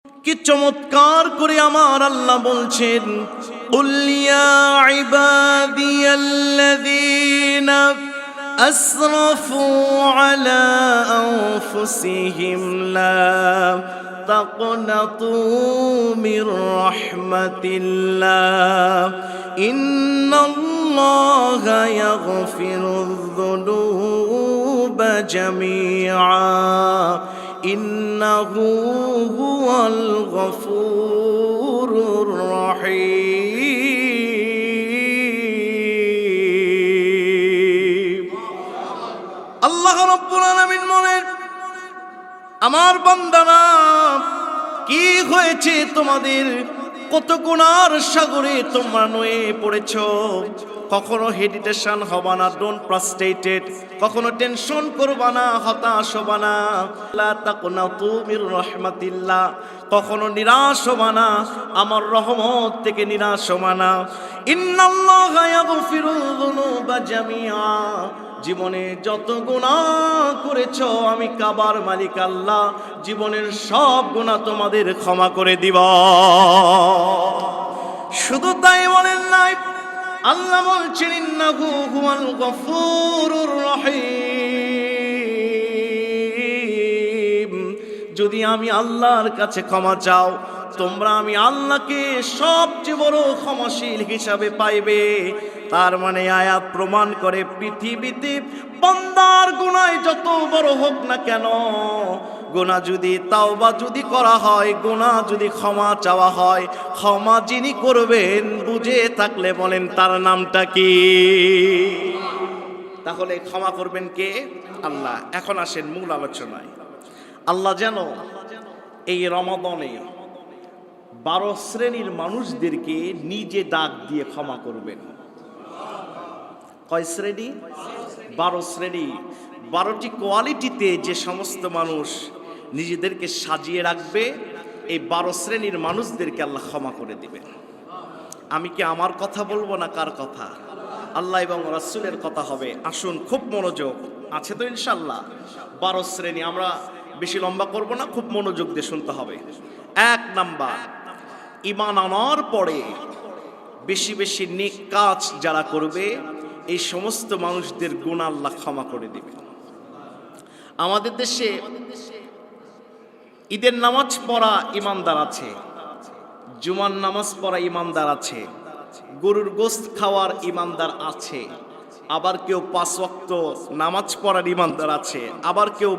কি চমৎকার করে আমার আল্লাহ বলছেন, কুল ইয়া ইবাদিয়াল্লাযীনা আসরাফু আলা আনফুসিহিম লা তাকনাতু মির রাহমাতিল্লাহ ইন্নাল্লাহা ইয়াগফিরুয যুনুবা জামিআ ইন্নাহু হুয়াল গফুরুর রহিম। আল্লাহ রাব্বুল আলামিন বলেন, আমার বান্দারা কি হয়েছে তোমাদের, কত গুনার সাগরে তোমরা নয়ে পড়েছ। কখনো হেডিটেশন হবা না, ডোন্ট ফ্রাস্ট্রেটেড, কখনো টেনশন করবা না, হতাশ হবা না, লা তাকনাতু মির রাহমাতিল্লাহ, কখনো নিরাশ হবা না, আমার রহমত থেকে নিরাশ হবা না। ইন্নাল্লাহা ইয়াগফিরুয যুনুবা জামিআ, জীবনে যত গুনাহ করেছো আমি কাবার মালিক আল্লাহ জীবনের সব গুনাহ তোমাদের ক্ষমা করে দিব। শুধু তাই বলেন নাই, আল্লাহ বলছেন ইন্নাহু হুয়াল গফুরুর রহিম। যদি আমি আল্লাহর কাছে ক্ষমা চাও তোমরা আমি আল্লাহকে সবচেয়ে বড় ক্ষমাশীল হিসাবে পাইবে। তার মানে আয়াত প্রমাণ করে পৃথিবীতে বান্দার গুনাহ যত বড় হোক না কেন, গুনাহ যদি তাওবা যদি করা হয়, গুনাহ যদি ক্ষমা চাওয়া হয়, ক্ষমা যিনি করবেন বুঝে থাকলে বলেন তার নামটা কি? তাহলে ক্ষমা করবেন কে? আল্লাহ। এখন আসেন মূল আলোচনায়। আল্লাহ যেন এই রমাদানে 12 শ্রেণীর মানুষদেরকে নিজে ডাক দিয়ে ক্ষমা করবেন। কয় শ্রেণী? 12 শ্রেণী। 12টি কোয়ালিটিতে যে সমস্ত মানুষ নিজেদেরকে সাজিয়ে রাখবে, এই 12 শ্রেণীর মানুষদেরকে আল্লাহ ক্ষমা করে দিবেন। আমি কি আমার কথা বলবো না কার কথা? আল্লাহ এবং রাসূলের কথা হবে। আসুন, খুব মনোযোগ আছে তো ইনশাআল্লাহ। 12 শ্রেণী, আমরা বেশি লম্বা করব না, খুব মনোযোগ দিয়ে শুনতে হবে। 1 নাম্বার, ঈমান আনার পরে বেশি বেশি নেক কাজ যারা করবে এই সমস্ত মানুষদের গুনাহ আল্লাহ ক্ষমা করে দিবে। আমাদের দেশে ঈদের নামাজ পড়া ইমানদার আছে, জুমার নামাজ পড়া ইমানদার আছে, গরুর গোশত খাওয়ার ইমানদার আছে, আবার কেউ 5 ওয়াক্ত নামাজ পড়ার ইমানদার আছে, আবার কেউ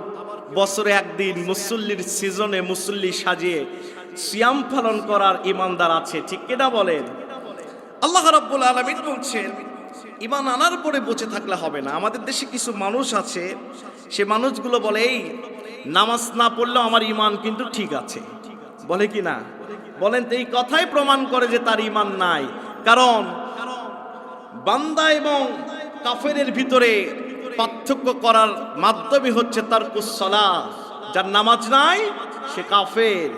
বছরে একদিন মুসল্লির সিজনে মুসল্লি সাজিয়ে সিয়াম পালন করার ইমানদার আছে। ঠিক কিনা বলেন? আল্লাহ রাব্বুল আলামিন বলছেন ঈমান আনার পরে বসে থাকলে হবে না। আমাদের দেশে কিছু মানুষ আছে, সে মানুষগুলো বলে এই নামাজ না পড়লেও আমার ঈমান কিন্তু ঠিক আছে, বলে কি না? বলেন তো, এই কথাই প্রমাণ করে যে তার ঈমান নাই। কারণ বান্দা এবং কাফেরের ভিতরে পার্থক্য করার মাধ্যমই হচ্ছে তারকুস সালাহ। যার নামাজ নাই সে কাফের,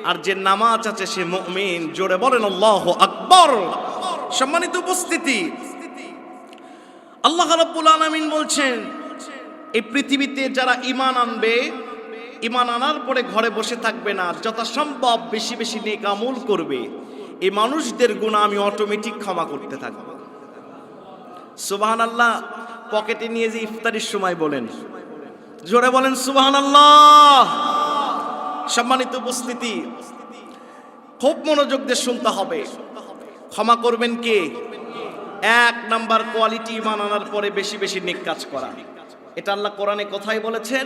আর যে নামাজ আছে সে মুমিন। জোরে বলেন আল্লাহু আকবার। সম্মানিত উপস্থিতি, আল্লাহ রাব্বুল আলামিন বলছেন এই পৃথিবীতে যারা ঈমান আনবে, ঈমান আনার পরে ঘরে বসে থাকবে না, যথাসম্ভব বেশি বেশি নেক আমল করবে, এই মানুষদের গুনাহ আমি অটোমেটিক ক্ষমা করতে থাকব। সুবহানাল্লাহ। পকেটে নিয়ে যে ইফতারির সময় বলেন, জোরে বলেন সুবহানাল্লাহ। সম্মানিত উপস্থিতি, খুব মনোযোগ দিয়ে শুনতে হবে। ক্ষমা করবেন কে? 1 নাম্বার কোয়ালিটি, ঈমান আনার পরে বেশি বেশি নেক কাজ করা। এটা আল্লাহ কোরআনে কোথায় বলেছেন?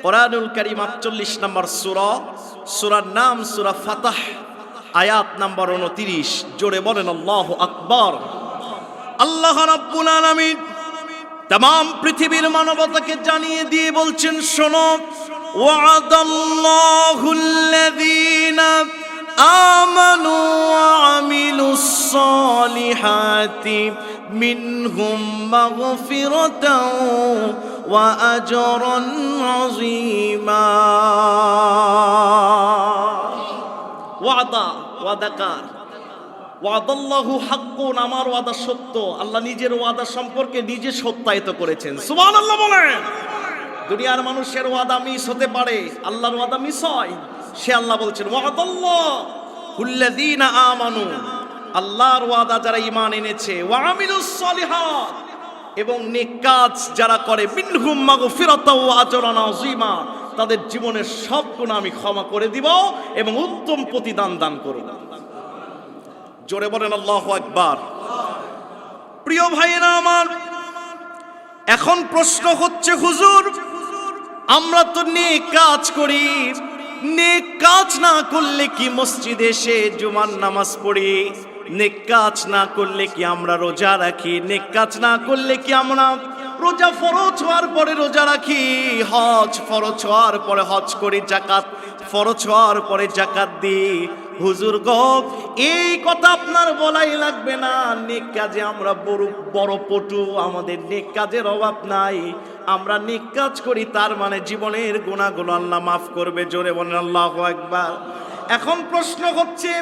কোরআনুল কারীম 48 নম্বর সূরা, সূরার নাম সূরা ফাতহ, আয়াত নাম্বার 29। জোরে বলেন আল্লাহু আকবার। আল্লাহ রাব্বুল আলামিন तमाम পৃথিবীর মানবতাকে জানিয়ে দিয়ে বলছেন, শোনো, ওয়াদাল্লাহুল্লাযীনা আমানু ওয়া আমিলুস সালিহাতি মিনহুম মাগফিরাতাও ওয়া আজরান আযীমা। ওয়াদাকার ওয়াদাল্লাহু হাক্কুন, আমার ওয়াদা সত্য। আল্লাহ নিজের ওয়াদা সম্পর্কে নিজে সত্যায়িত করেছেন। সুবহানাল্লাহ বলেন। দুনিয়ার মানুষের ওয়াদা মিস হতে পারে, আল্লাহর ওয়াদা মিস হয়? সে আল্লাহ বলছেন ওয়াদাল্লাহ হুল্লাযীনা আমানু, আল্লাহর ওয়াদা যারা ঈমান এনেছে, ওয়া আমিলুস সলিহাত, এবং নেক কাজ যারা করে, মিনহুম মাগফিরাতাও ওয়া আজরান আযীমা, তাদের জীবনের সব গুনাহ আমি ক্ষমা করে দিব এবং উত্তম প্রতিদান দান করব। জোরে বলেন আল্লাহু আকবার। প্রিয় ভাইয়েরা আমার, এখন প্রশ্ন হচ্ছে হুজুর, আমরা তো নেক কাজ করি, নেক কাজ না করলে কি মসজিদে এসে জুমার নামাজ পড়ি? নেক কাজ না করলে কি আমরা রোজা রাখি? নেক কাজ না করলে কি আমরা রোজা ফরজ হওয়ার পরে রোজা রাখি, হজ ফরজ হওয়ার পরে হজ করি, জাকাত ফরজ হওয়ার পরে জাকাত দিই? হুজুর গো, এই কথা আপনার বলাই লাগবে না। নেক কাজে আমরা বড় পটু, আমাদের নেক কাজের অভাব নাই। আমরা নেক কাজ করি, তার মানে জীবনের গুনাহগুলো আল্লাহ মাফ করবে। জোরে বলেন আল্লাহু আকবার। এখন প্রশ্ন হচ্ছে,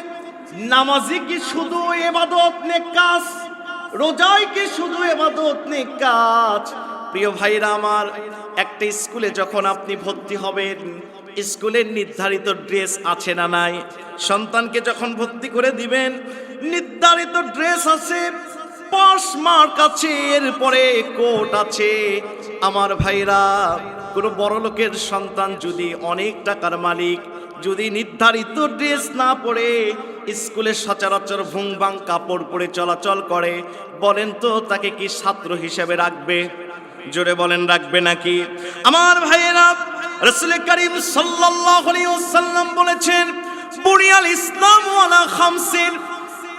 নামাজি কি শুধু ইবাদত নেক কাজ? রোজায় কি শুধু ইবাদত নেক কাজ? প্রিয় ভাইরা আমার, একটা স্কুলে যখন আপনি ভর্তি হবেন, স্কুলের নির্ধারিত ড্রেস আছে না নাই? সন্তানকে যখন ভর্তি করে দিবেন, নির্ধারিত ড্রেস আছে, পাস মার্ক আছে, এরপরে কোট আছে। আমার ভাইরা, কোনো বড় লোকের সন্তান যদি অনেক টাকার মালিক, যদি নির্ধারিত ড্রেস না পরে স্কুলে সচরাচর ভুংবাং কাপড় পরে চলাচল করে, বলেন তো তাকে কি ছাত্র হিসেবে রাখবে? জোরে বলেন, রাখবে নাকি? আমার ভাইয়েরা, রাসূল করিম সাল্লাল্লাহু আলাইহি ওয়াসাল্লাম বলেছেন, বুনিয়াল ইসলামু আলা খামসিন,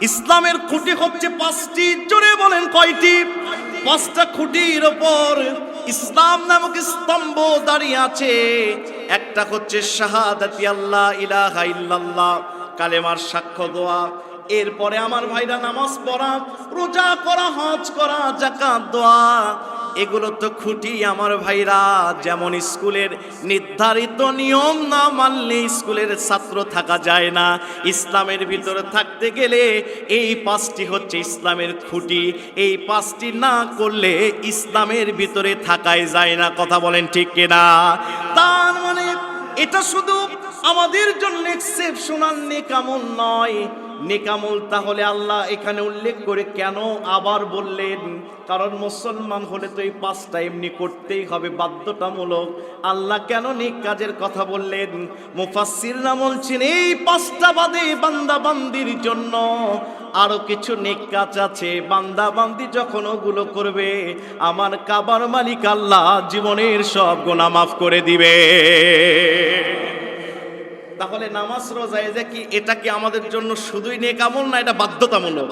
ইসলামের খুঁটি হচ্ছে পাঁচটি। জোরে বলেন কয়টি? পাঁচটা খুঁটির ওপর ইসলাম নামক স্তম্ভ দাঁড়িয়ে আছে। একটা হচ্ছে শাহাদাতি আল্লাহ ইলাহা ইল্লাল্লাহ, কালেমার সাক্ষ্য দেওয়া। এরপরে আমার ভাইরা নামাজ পড়া, রোজা করা, হজ করা, যাকাত দেওয়া, এগুলো তো খুঁটি আমার ভাইরা। যেমন স্কুলের নির্ধারিত নিয়ম না মানলে স্কুলের ছাত্র থাকা যায় না। ইসলামের ভিতরে থাকতে গেলে এই পাঁচটি হচ্ছে ইসলামের খুঁটি। এই পাঁচটি না করলে ইসলামের ভিতরে থাকাই যায় না। কথা বলেন ঠিক কিনা? তার মানে এটা শুধু আমাদের জন্য এক্সেপশনাল নেকামল নয়। নেকামল তাহলে আল্লাহ এখানে উল্লেখ করে কেন আবার বললেন? কারণ মুসলমান হলে তো এই পাঁচটা এমনি করতেই হবে, বাধ্যতামূলক। আল্লাহ কেন নেক কাজের কথা বললেন? মুফাসসিররা বলছেন, এই পাঁচটা বাদে বান্দা বান্দির জন্য আরো কিছু নেক কাজ আছে। বান্দা বান্দি যখন ওগুলো করবে, আমার কাবার মালিক আল্লাহ জীবনের সব গুনাহ মাফ করে দিবে। তাহলে নামাজ রোজা কি এটা কি আমাদের জন্য শুধুই নেক আমল, না এটা বাধ্যতামূলক?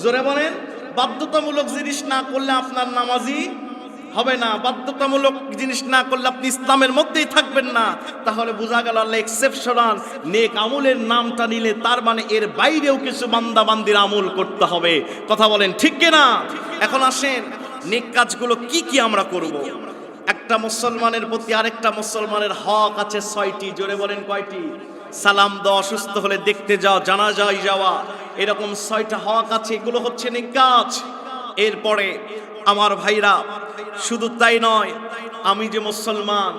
জোরে বলেন। বাধ্যতামূলক জিনিস না করলে আপনার নামাজি হবে না, বাধ্যতামূলক জিনিস না করলে আপনি ইসলামের মধ্যেই থাকবেন না। তাহলে বোঝা গেল আল্লাহ এক্সেপশনাল নেক আমলের নামটা নিলে তার মানে এর বাইরেও কিছু বান্দা বান্দির আমল করতে হবে। কথা বলেন ঠিক কিনা? এখন আসেন, নেক কাজগুলো কি কি আমরা করব। একটা মুসলমানের প্রতি আরেকটা মুসলমানের হক আছে 6টি। জোরে বলেন কয়টি? সালাম দেওয়া, অসুস্থ হলে দেখতে যাওয়া, জানাজায় যাওয়া, এরকম 6টা হক আছে। এগুলো হচ্ছে নেক কাজ। এরপরে আমার ভাইরা, শুধু তাই নয়, আমি যে মুসলমান,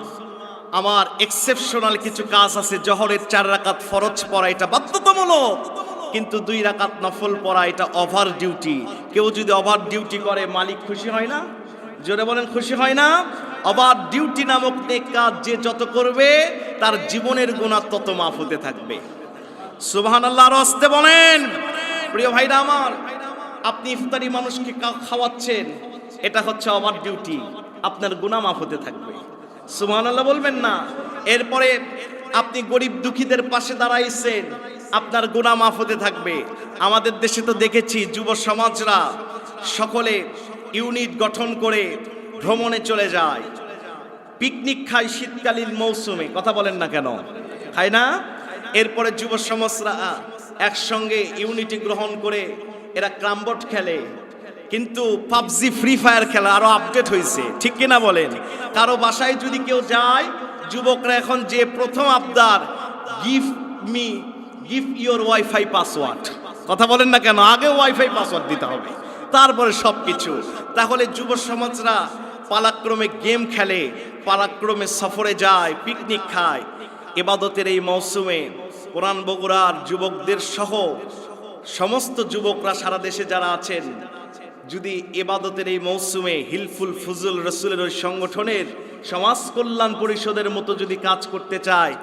আমার এক্সেপশনাল কিছু কাজ আছে। জোহরের 4 রাকাত ফরজ পড়া এটা বাধ্যতামূলক, কিন্তু 2 রাকাত নফল পড়া এটা ওভার ডিউটি। কেউ যদি ওভার ডিউটি করে, মালিক খুশি হয় না? জোরে বলেন, খুশি হয় না? ওভার ডিউটি নামক নেক কাজ যে যত করবে, তার জীবনের গুনাহ তত মাফ হতে থাকবে। সুবহানাল্লাহর আস্তে বলেন। প্রিয় ভাইরা আমার, আপনি ইফতারি মানুষকে খাওয়াচ্ছেন, এটা হচ্ছে ওভার ডিউটি, আপনার গুনাহ মাফ হতে থাকবে। সুবহানাল্লাহ বলবেন না? এরপরে আপনি গরিব দুঃখীদের পাশে দাঁড়াইছেন, আপনার গুনাহ মাফ হতে থাকবে। আমাদের দেশে তো দেখেছি যুব সমাজরা সকলে ইউনিট গঠন করে ভ্রমণে চলে যায়, পিকনিক খায় শীতকালীন মৌসুমে। কথা বলেন না কেন? খায় না? এরপরে যুব সমাজরা একসঙ্গে ইউনিটি গ্রহণ করে এরা ক্রামবোর্ড খেলে, কিন্তু পাবজি ফ্রি ফায়ার খেলা আরো আপডেট হয়েছে। ঠিক কিনা বলেন? কারো বাসায় যদি কেউ যায়, যুবকরা এখন যে প্রথম আবদার, গিভ ইউর ওয়াইফাই পাসওয়ার্ড। কথা বলেন না কেন? আগে ওয়াইফাই পাসওয়ার্ড দিতে হবে, তারপরে সব কিছু। তাহলে যুব সমাজরা পালাক্রমে গেম খেলে, পালাক্রমে সফরে যায়, পিকনিক খায়। ইবাদতের এই মৌসুমে কোরআন বগুড়ার যুবকদের সহ সমস্ত যুবকরা সারা দেশে যারা আছেন, যদি ইবাদতের এই মৌসুমে হিলফুল ফুজুল রসুলের ওই সংগঠনের সমাজ কল্যাণ পরিষদের মতো যদি কাজ করতে চায়,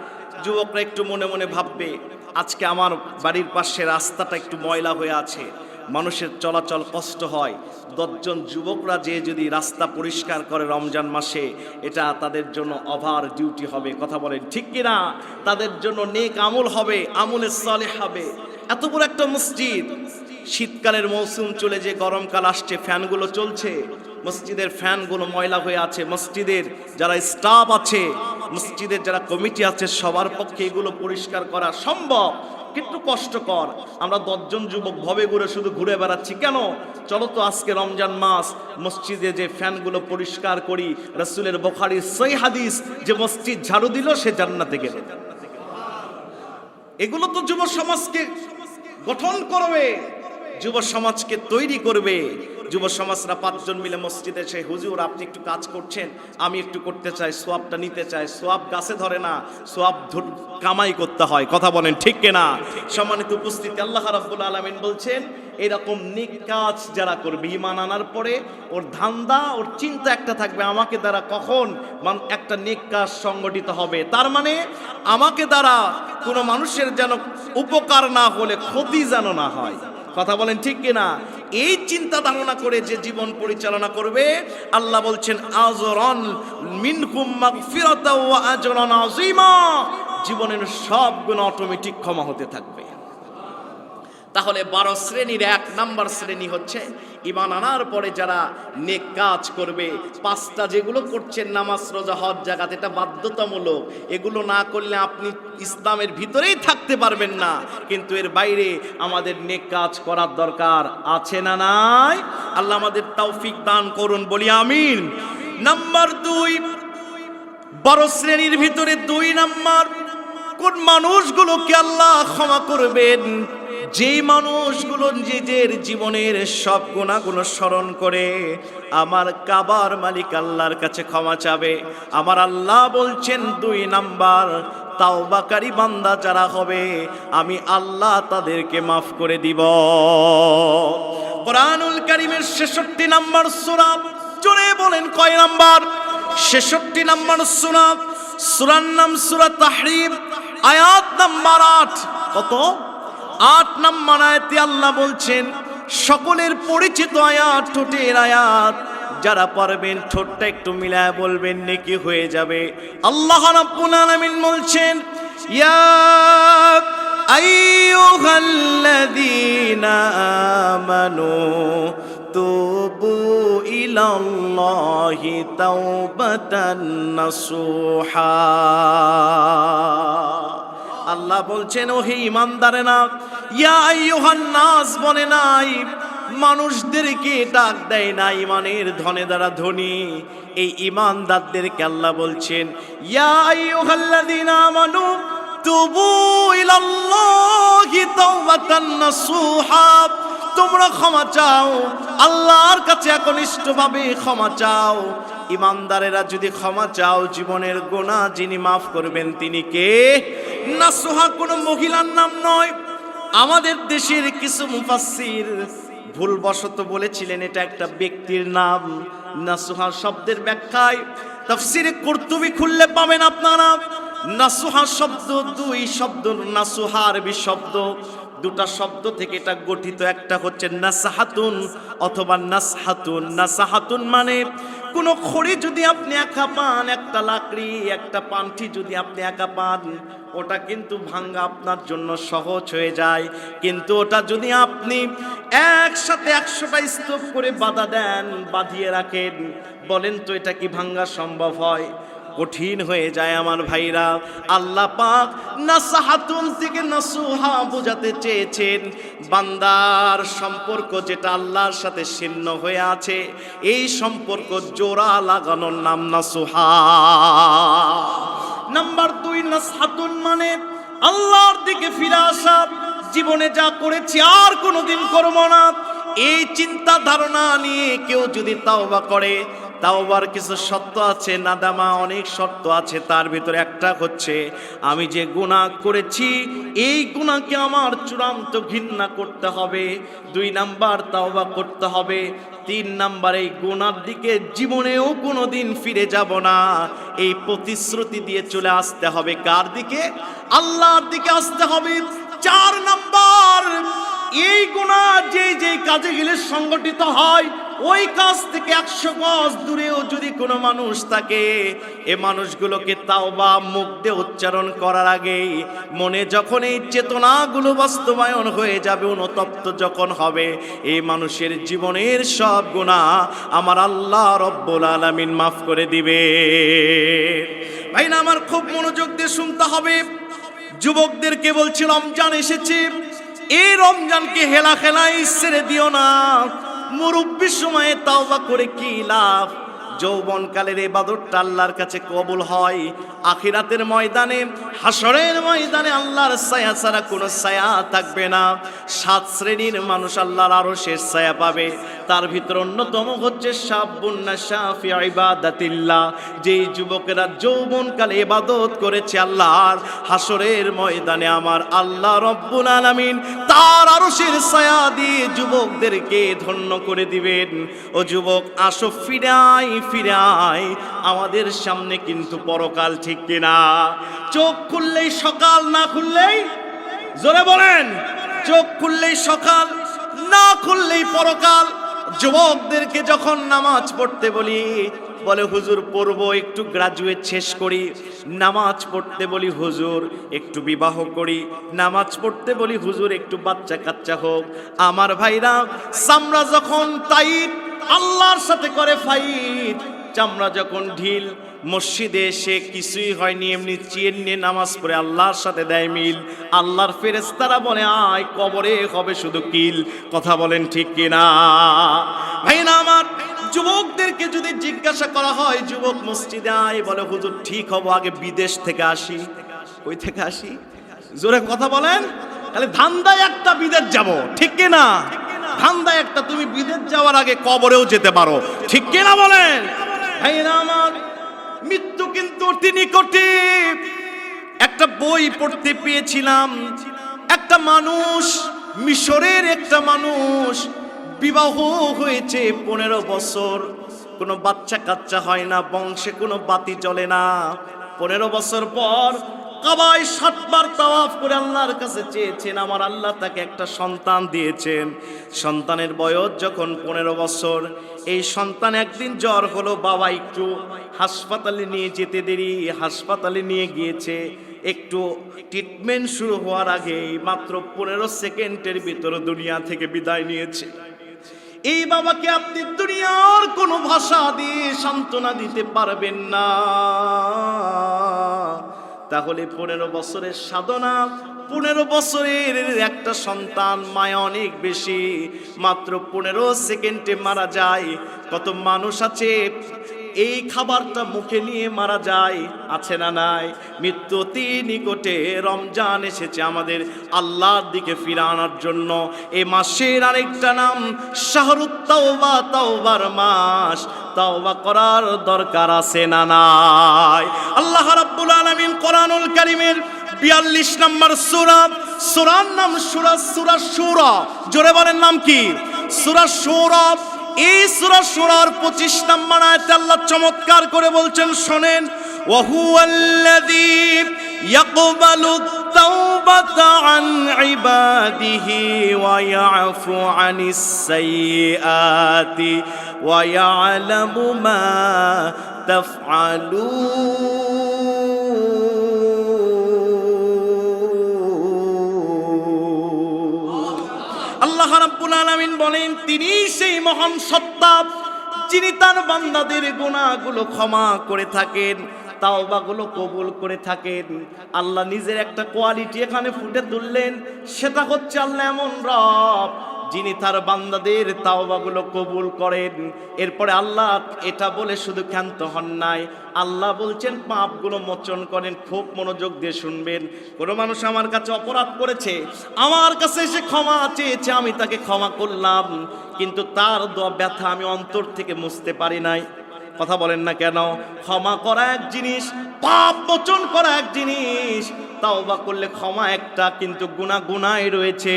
যুবকরা একটু মনে মনে ভাববে, আজকে আমার বাড়ির পাশে রাস্তাটা একটু ময়লা হয়ে আছে, মানুষের চলাচল কষ্ট হয়, 10 জন যুবকরা যে যদি রাস্তা পরিষ্কার করে রমজান মাসে, এটা তাদের জন্য ওভার ডিউটি হবে। কথা বলেন ঠিক কিনা? তাদের জন্য নেক আমল হবে, আমলে সালেহ হবে। এত বড় একটা মসজিদ, শীতকালের মৌসুম চলে যে গরমকাল আসছে, ফ্যানগুলো চলছে, মসজিদের ফ্যানগুলো ময়লা হয়ে আছে। মসজিদের যারা স্টাফ আছে, মসজিদের যারা কমিটি আছে, সবার পক্ষে এগুলো পরিষ্কার করা সম্ভব, কিন্তু কষ্টকর। আমরা 10 জন যুবক ভবে ঘুরে শুধু ঘুরে বেড়াচ্ছি কেন? চলো তো আজকে রমজান মাস, মসজিদে যে ফ্যানগুলো পরিষ্কার করি। রাসূলের বুখারীর সহিহ হাদিস, যে মসজিদ ঝাড়ু দিল সে জান্নাতে গেল। এগুলো তো যুব সমাজকে গঠন করবে, যুব সমাজকে তৈরি করবে। যুব সমাজরা 5 জন মিলে মসজিদে এসে, হুজুর আপনি একটু কাজ করছেন, আমি একটু করতে চাই, সোয়াবটা নিতে চাই। সোয়াব গাছে ধরে না, সোয়াব কামাই করতে হয়। কথা বলেন ঠিক কিনা? সম্মানিত উপস্থিতি, আল্লাহ রাব্বুল আলামিন বলছেন, এরকম নেক কাজ যারা করবে, ঈমান আনার পরে ওর ধান্দা, ওর চিন্তা একটা থাকবে, আমাকে দ্বারা কখন একটা নেক কাজ সংগঠিত হবে। তার মানে আমাকে দ্বারা কোনো মানুষের যেন উপকার না হলে ক্ষতি যেন না হয়। কথা বলেন ঠিক কিনা? এই চিন্তা ধারণা করে যে জীবন পরিচালনা করবে, আল্লাহ বলছেন আজরান মিনকুম মাগফিরাতাও ওয়া আজরান আযীমা, জীবনের সব গুনাহ অটোমেটিক ক্ষমা হতে থাকবে। তাহলে 12 শ্রেণীর 1 নাম্বার শ্রেণী হচ্ছে ঈমান আনার পরে যারা নেক কাজ করবে। 5টা যেগুলো করছেন, নামাজ, রোজা, হজ, যাকাত, এটা বাধ্যতামূলক। এগুলো না করলে আপনি ইসলামের ভিতরেই থাকতে পারবেন না, কিন্তু এর বাইরে আমাদের নেক কাজ করার দরকার আছে না নাই? আল্লাহ আমাদের তৌফিক দান করুন, বলি আমিন। নাম্বার 2, 12 শ্রেণীর ভিতরে 2 নাম্বার, কোন মানুষগুলোকে আল্লাহ ক্ষমা করবেন? যেই মানুষগুলো নিজের জীবনের সব গুনাহগুলো স্মরণ করে আমার কাবার মালিক আল্লাহর কাছে ক্ষমা চাবে। আমার আল্লাহ বলছেন 2 নাম্বার, তাওবাকারী বান্দা যারা হবে, আমি আল্লাহ তাদেরকে মাফ করে দিব। কোরআনুল কারীমের 66 নাম্বার সূরা, জোরে বলেন কয় নাম্বার? 66 নাম্বার সূরা। সূরার নাম সূরা তাহরীম, আয়াত নাম্বার 8। কত? 8 নাম্বার আয়াতে আল্লাহ বলছেন, সকলের পরিচিত আয়াত, ঠোঁটের আয়াত, যারা পারবেন ঠোঁটটা একটু মিলায় বলবেন, নেকি হয়ে যাবে। আল্লাহ রাব্বুল আলামিন বলছেন, ইয়া আইয়ুহাল্লাযীনা আমানু তুবু ইলাল্লাহি তাওবাতান নাসুহা। আল্লাহ বলছেন, ও হে ঈমানদারেরা, ইয়া আইয়ুহান নাস বলে নাই, মানুষদেরকে ডাক দেয় না ঈমানের ধনে দ্বারা ধনী। এই ঈমানদারদেরকে আল্লাহ বলছেন, ইয়া আইয়ুহাল্লাযীনা আমানু তুবু ইলাল্লাহি তাওবাতান নাসুহা, তোমরা ক্ষমা চাও, আল্লাহর কাছে একনিষ্ঠভাবে ক্ষমা চাও। ঈমানদারেরা যদি ক্ষমা চাও, জীবনের গুনাহ যিনি মাফ করবেন তিনি কে? নাসুহা কোনো মহিলার নাম নয়। আমাদের দেশের কিছু মুফাসসির ভুলবশত বলেছিলেন এটা একটা ব্যক্তির নাম। নাসুহা শব্দের ব্যাখ্যায় তাফসীরে কুরতুবী খুললে পাবেন আপনারা, নাসুহা শব্দ 2 শব্দ, নাসুহা আরবি শব্দ, 2টা শব্দ থেকে এটা গঠিত। একটা হচ্ছে নাসাহাতুন অথবা নাসহাতুন। নাসাহাতুন মানে কোনো খড়ি যদি আপনি একা পান, একটা লাকড়ি, একটা পান্থি যদি আপনি একা পান, ওটা কিন্তু ভাঙা আপনার জন্য সহজ হয়ে যায়। কিন্তু ওটা যদি আপনি একসাথে 100টা স্তূপ করে বাঁধা দেন, বাঁধিয়ে রাখেন, বলেন তো এটা কি ভাঙা সম্ভব হয়? কঠিন হয়ে যায় আমার ভাইরা। আল্লাহ পাক নাসাহাতুন থেকে নাসুহা বোঝাতে চেয়েছেন বান্দার সম্পর্ক যেটা আল্লাহর সাথে ছিন্ন হয়ে আছে, এই সম্পর্ক জোড়া লাগানোর নাম নাসুহা। নাম্বার 2 নাসহাতুন মানে আল্লাহর দিকে ফিরে আসা, জীবনে যা করেছি আর কোনোদিন করব না, এই চিন্তা ধারণা নিয়ে কেউ যদি তাওবা করে, তাওবার কিছু শর্ত আছে, নাদামা অনেক শর্ত আছে। তার ভিতরে একটা হচ্ছে আমি যে গুনাহ করেছি এই গুনাহকে আমার চূড়ান্ত ঘৃণা করতে হবে। 2 নাম্বার তাওবা করতে হবে। 3 নাম্বার এই গুনার দিকে জীবনেও কোনোদিন ফিরে যাব না, এই প্রতিশ্রুতি দিয়ে চলে আসতে হবে। কার দিকে? আল্লাহর দিকে আসতে হবে। 4 নাম্বার এই গুনাহ যে কাজে গেলে সংগঠিত হয় ওই কাজ থেকে 100 গজ দূরেও যদি কোনো মানুষ থাকে, এ মানুষগুলোকে তাওবা মুখ দিয়ে উচ্চারণ করার আগেই মনে যখন এই চেতনাগুলো বাস্তবায়ন হয়ে যাবে, অনুতপ্ত যখন হবে, এই মানুষের জীবনের সব গুনাহ আমার আল্লাহ রব্বুল আলামিন মাফ করে দিবে। ভাই না আমার, খুব মনোযোগ দিয়ে শুনতে হবে। যুবকদেরকে বলছি, রমজান এসেছে, এই রমজানকে হেলা খেলায় ছেড়ে দিও না। মুরব্বির সময়ে তাওবা করে কি লাভ? যৌবনকালের ইবাদতটা আল্লাহর কাছে কবুল হয়, আখিরাতের ময়দানে, হাসরের ময়দানে আল্লাহর ছায়া ছাড়া কোনো ছায়া থাকবে না। 7 শ্রেণীর মানুষ আল্লাহর আরশের ছায়া পাবে। তার ভিতর অন্যতম হচ্ছে শাবুন নাশা ফি ইবাদাতিল্লাহ, যেই যুবকেরা যৌবনকালে ইবাদত করেছে আল্লাহর, হাসরের ময়দানে আমার আল্লাহ রব্বুল আলামিন তার আরশের ছায়া দিয়ে যুবকদেরকে ধন্য করে দিবেন। ও যুবক, আসো ফিরে আয়, আমাদের সামনে কিন্তু পরকাল, ঠিক কিনা? চোখ খুললেই সকাল, না খুললেই, জোরে বলেন, চোখ খুললেই সকাল, না খুললেই পরকাল। যুবকদেরকে যখন নামাজ পড়তে বলি, বলে হুজুর পড়বো, একটু গ্রাজুয়েট শেষ করি। নামাজ পড়তে বলি, হুজুর একটু বিবাহ করি। নামাজ পড়তে বলি, হুজুর একটু বাচ্চা কাচ্চা হোক। আমার ভাইরা, চামড়া যখন টাইট আল্লাহর সাথে করে ফাইট, চামড়া যখন ঢিল, মসজিদে এসে কিছুই হয়নি এমনি চেন নিয়ে নামাজ পড়ে আল্লাহর সাথে দেয় মিল। আল্লাহর ফেরেশতারা বলে আয়, কবরে হবে শুধু কিল। কথা বলেন ঠিক কিনা? ভাই না আমার, যুবকদেরকে যদি জিজ্ঞাসা করা হয়, যুবক মসজিদে আয়, বলে হুজুর ঠিক হবো, আগে বিদেশ থেকে আসি। কই থেকে আসি? জোরে কথা বলেন। তাহলে ধান্দায় একটা বিদেশ যাব, ঠিক কিনা? ধান্দায় একটা, তুমি বিদেশ যাওয়ার আগে কবরেও যেতে পারো, ঠিক কিনা বলেন? ভাইরা আমার, মৃত্যু কিন্তু অতি নিকটে। একটা বই পড়তে পেয়েছিলাম, একটা মানুষ, মিশরের একটা মানুষ, বিবাহ হয়েছে 15 বছর, কোনো বাচ্চা কাচ্চা হয় না, বংশে কোনো বাতি জ্বলে না। 15 বছর পর কাবায় 7 বার তাওয়াফ করে আল্লাহর কাছে চেয়েছেন, আমার আল্লাহ তাকে একটা সন্তান দিয়েছেন। সন্তানের বয়স যখন 15 বছর, এই সন্তান একদিন জ্বর হলো, বাবা একটু হাসপাতালে নিয়ে যেতে দেরি, হাসপাতালে নিয়ে গিয়েছে। একটু ট্রিটমেন্ট শুরু হওয়ার আগে মাত্র 15 সেকেন্ডের ভিতর দুনিয়া থেকে বিদায় নিয়েছে। এই বাবাকে আপনি দুনিয়ার কোনো ভাষা দিয়ে সান্ত্বনা দিতে পারবেন না। তাহলে 15 বছরের সাধনা, 15 বছরের একটা সন্তান, মায়া অনেক বেশি, মাত্র 15 সেকেন্ডে মারা যায়। কত মানুষ আছে এই খাবারটা মুখে নিয়ে মারা যায়, আছে না নাই? মৃত্যু অতি নিকটে। রমজান এসেছে আমাদের আল্লাহর দিকে ফিরানোর জন্য। এই মাসের আরেকটা নাম শাহরুত তাওবা, তাওবার মাস। তাওবা করার দরকার আছে না নাই? আল্লাহ রাব্বুল আলামিন কোরআনুল কারীমের 42 নম্বর সূরা, সূরার নাম সূরা সূরা। জোরে বলেন, নাম কি? সূরা সূরা। এই সূরা সূরার 25 নম্বর আয়াতে আল্লাহ চমৎকার করে বলছেন, শোনেন, ওয়া হুয়াল্লাযী ইয়াকবালু তাওবাতা আন ইবাদিহি ওয়া ইয়াফু আনিস সাইয়্যাতি ওয়া ইয়ালামু মা তাফআলুন। আল্লাহ রাব্বুল আলামিন বলেন, তিনি সেই মহান সত্তা যিনি তার বান্দাদের গুনাহগুলো ক্ষমা করে থাকেন, তাওবাগুলো কবুল করে থাকেন। আল্লাহ নিজের একটা কোয়ালিটি এখানে ফুটে তুললেন, সেটা হচ্ছে আল্লাহ এমন রব যিনি তার বান্দাদের তাওবাগুলো কবুল করেন। এরপরে আল্লাহ এটা বলে শুধু ক্ষান্ত হন নাই, আল্লাহ বলছেন পাপগুলো মোচন করেন। খুব মনোযোগ দিয়ে শুনবেন। কোনো মানুষ আমার কাছে অপরাধ করেছে, আমার কাছে এসে ক্ষমা চেয়েছে, আমি তাকে ক্ষমা করলাম, কিন্তু তার ব্যথা আমি অন্তর থেকে মুছতে পারি নাই। কথা বলেন না কেন? ক্ষমা করা এক জিনিস, পাপ মোচন করা এক জিনিস। তাওবা করলে ক্ষমা একটা, কিন্তু গুনাহ গুনাহই রয়েছে।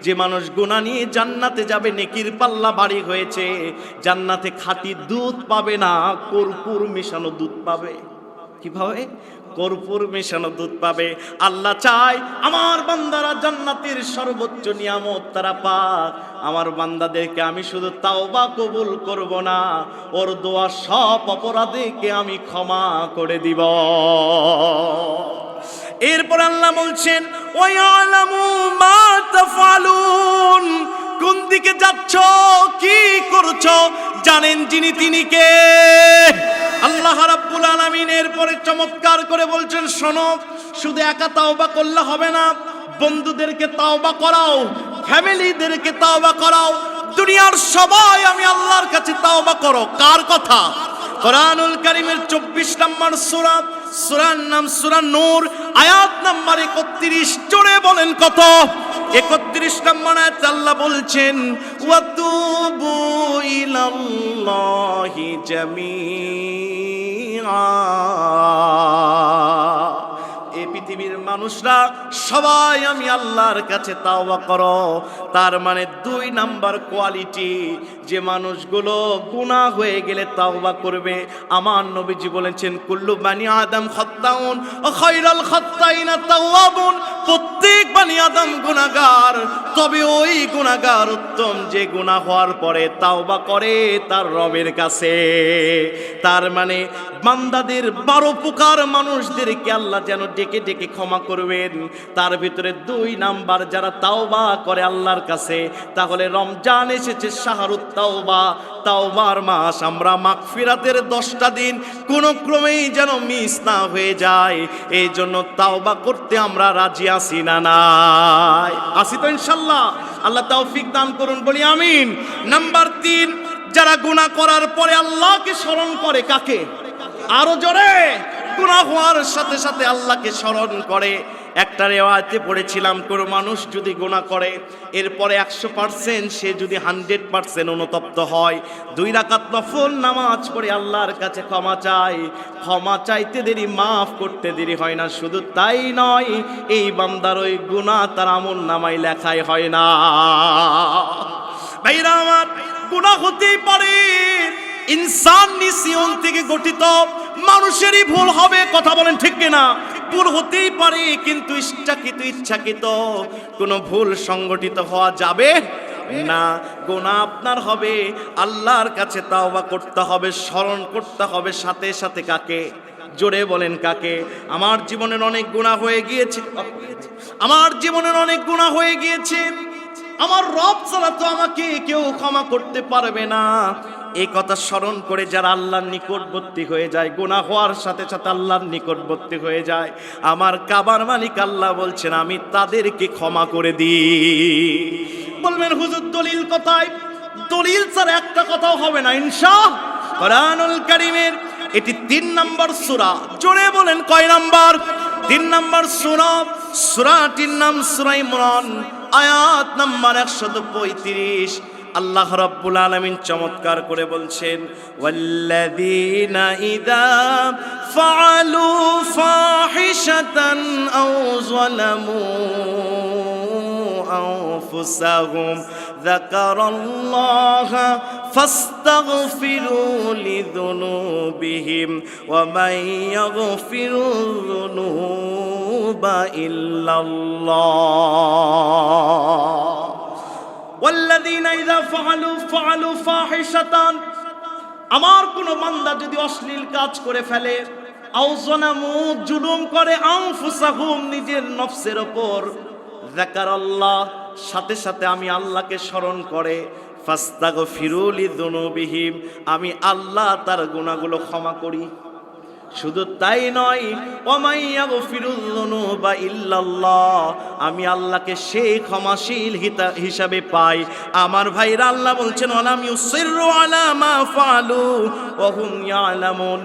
যে মানুষ গুনাহ নিয়ে জান্নাতে যাবে, নেকির পাল্লা ভারী হয়েছে। জান্নাতে খাঁটি দুধ পাবে না, কর্পূর মেশানো দুধ পাবে। কিভাবে? কর্পূর মেশানো দুধ পাবে। আল্লাহ চায় আমার বান্দারা জান্নাতের সর্বোচ্চ নিয়ামত তারা পাক। আমার বান্দাদেরকে আমি শুধু তাওবা কবুল করব না, ওর দোয়া সব অপরাধীকে আমি ক্ষমা করে দিব। এরপর আল্লাহ বলছেন ওয়ায়ালামু মা তাফআলুন, কোন দিকে যাচ্ছ, কি করছো, জানেন যিনি তিনি কে? আল্লাহ রাব্বুল আলামিন এরপরে চমৎকার করে বলছেন, শোনো, শুধু একা তাওবা করলে হবে না, বন্ধুদেরকে তাওবা করাও, ফ্যামিলিদেরকে তাওবা করাও, দুনিয়ার সবাই আমি আল্লাহর কাছে তাওবা করো। কার কথা? কোরআনুল কারীমের 24 নম্বর সূরা, সূরার নাম সূরা নূর, আয়াত নাম্বার 31। জোরে বলেন কত? 31 নম্বর আয়াতে আল্লাহ বলছেন ওয়াতুবু ইলাল্লাহি জামিআ। এই পৃথিবীর মানুষরা সবাই আমি আল্লাহর কাছে তাওবা করো। তার মানে 2 নাম্বার কোয়ালিটি, যে মানুষগুলো গুনাহ হয়ে গেলে তাওবা করবে। আমার নবীজি বলেছেন কুল্লু বানি আদম খাত্তাউন ওয়া খায়রুল খাত্তাইনা তাওয়াবুন, প্রত্যেক বানি আদম গুনাহগার, তবে ওই গুনাহগার উত্তম যে গুনাহ হওয়ার পরে তাওবা করে তার রবের কাছে। তার মানে বান্দাদের 12 প্রকার মানুষদেরকে আল্লাহ যেন ডেকে ডেকে ক্ষমা করবেন। তার ভিতরে 2 নাম্বার যারা তাওবা করে আল্লাহর কাছে। তাহলে রমজান এসেছে, শাহরুত তাওবা, তাওবার মাস। আমরা মাগফিরাতের 10টা দিন কোনো ক্রমেই যেন মিস না হয়ে যায়, এই জন্য তাওবা করতে আমরা রাজি আছি না নাই? আসি তো ইনশাআল্লাহ। আল্লাহ তৌফিক দান করুন, বলি আমিন। নাম্বার 3, যারা গুনাহ করার পরে আল্লাহকে স্মরণ করে। কাকে? আরো জোরে। গুনাহ হওয়ার সাথে সাথে আল্লাহকে স্মরণ করে। একটা রিওয়ায়াতে পড়েছিলাম, কোন মানুষ যদি গুনাহ করে এরপরে 100% সে যদি 100% অনুতপ্ত হয়, 2 রাকাত নফল নামাজ পড়ে আল্লাহর কাছে ক্ষমা চায়, ক্ষমা চাইতে দেরি, মাফ করতে দেরি হয় না। শুধু তাই নয়, এই বান্দার ওই গুনাহ তার আমলনামায় লেখাই হয় না। ভাইরা আমার, গুনাহ হতেই পারে, ইনসান নিসিয়ন থেকে গঠিত, মানুষেরই ভুল হবে। কথা বলেন ঠিক কিনা? ভুল হতেই পারে, কিন্তু ইচ্ছাকৃত কোনো ভুল সংগঠিত হওয়া যাবে না। গুনাহ আপনার হবে, আল্লাহর কাছে তাওবা করতে হবে, স্মরণ করতে হবে। সাথে সাথে কাকে? জোরে বলেন কাকে? আমার জীবনের অনেক গুনাহ হয়ে গিয়েছে, আমার জীবনের অনেক গুনাহ হয়ে গিয়েছে, আমার রব ছাড়া তো আমাকে কেউ ক্ষমা করতে পারবে না। এই কথা স্মরণ করে যারা আল্লাহর নিকটবর্তী হয়ে যায়, গুনাহ হওয়ার সাথে সাথে আল্লাহর নিকটবর্তী হয়ে যায়, আমার কাবার মালিক আল্লাহ বলছেন আমি তাদেরকে ক্ষমা করে দিই। বলবেন হুজুর দলিল কোথায়? দলিল ছাড়া একটা কথাও হবে না ইনশাআল্লাহ। কোরআনুল কারীমের এটি 3 নম্বর সূরা। জোরে বলেন কয় নাম্বার? 3 নম্বর সূরা। সূরাটির নাম সূরা ইমরান, আয়াত নাম্বার 135। আল্লাহ রাব্বুল আলামিন চমৎকার করে বলছেন ওয়াল্লাযীনা ইযা ফাআলু ফাহিশাতান আও যালামু আনফুসাহুম যাকারাল্লাহা ফাস্তাগফিরু লিযুনুবিহিম ওয়া মান ইয়াগফিরুয যুনুবা ইল্লাল্লাহ। ওয়াল্লাযীনা ইযা ফাআলু ফাহিশাতান, আমার কোন বান্দা যদি অশ্লীল কাজ করে ফেলে, আও যালামু জুলুম করে, আনফুসাহুম নিজের নফসের উপর, যাকারাল্লাহ সাথে সাথে আমি আল্লাহকে স্মরণ করে, ফাস্তাগফিরু লিযুনুবিহিম আমি আল্লাহ তার গুনাহগুলো ক্ষমা করি। শুধু তাই নয়, ওয়ামাই ইয়াগফিরুয যুনুবা ইল্লাল্লাহ, আমি আল্লাহকে সেই ক্ষমাশীল হিসাবে পাই। আমার ভাইরা, আল্লাহ বলছেন ওয়ালাম ইউসিররু আলা মা ফাআলু ওয়া হুম ইয়ালামুন,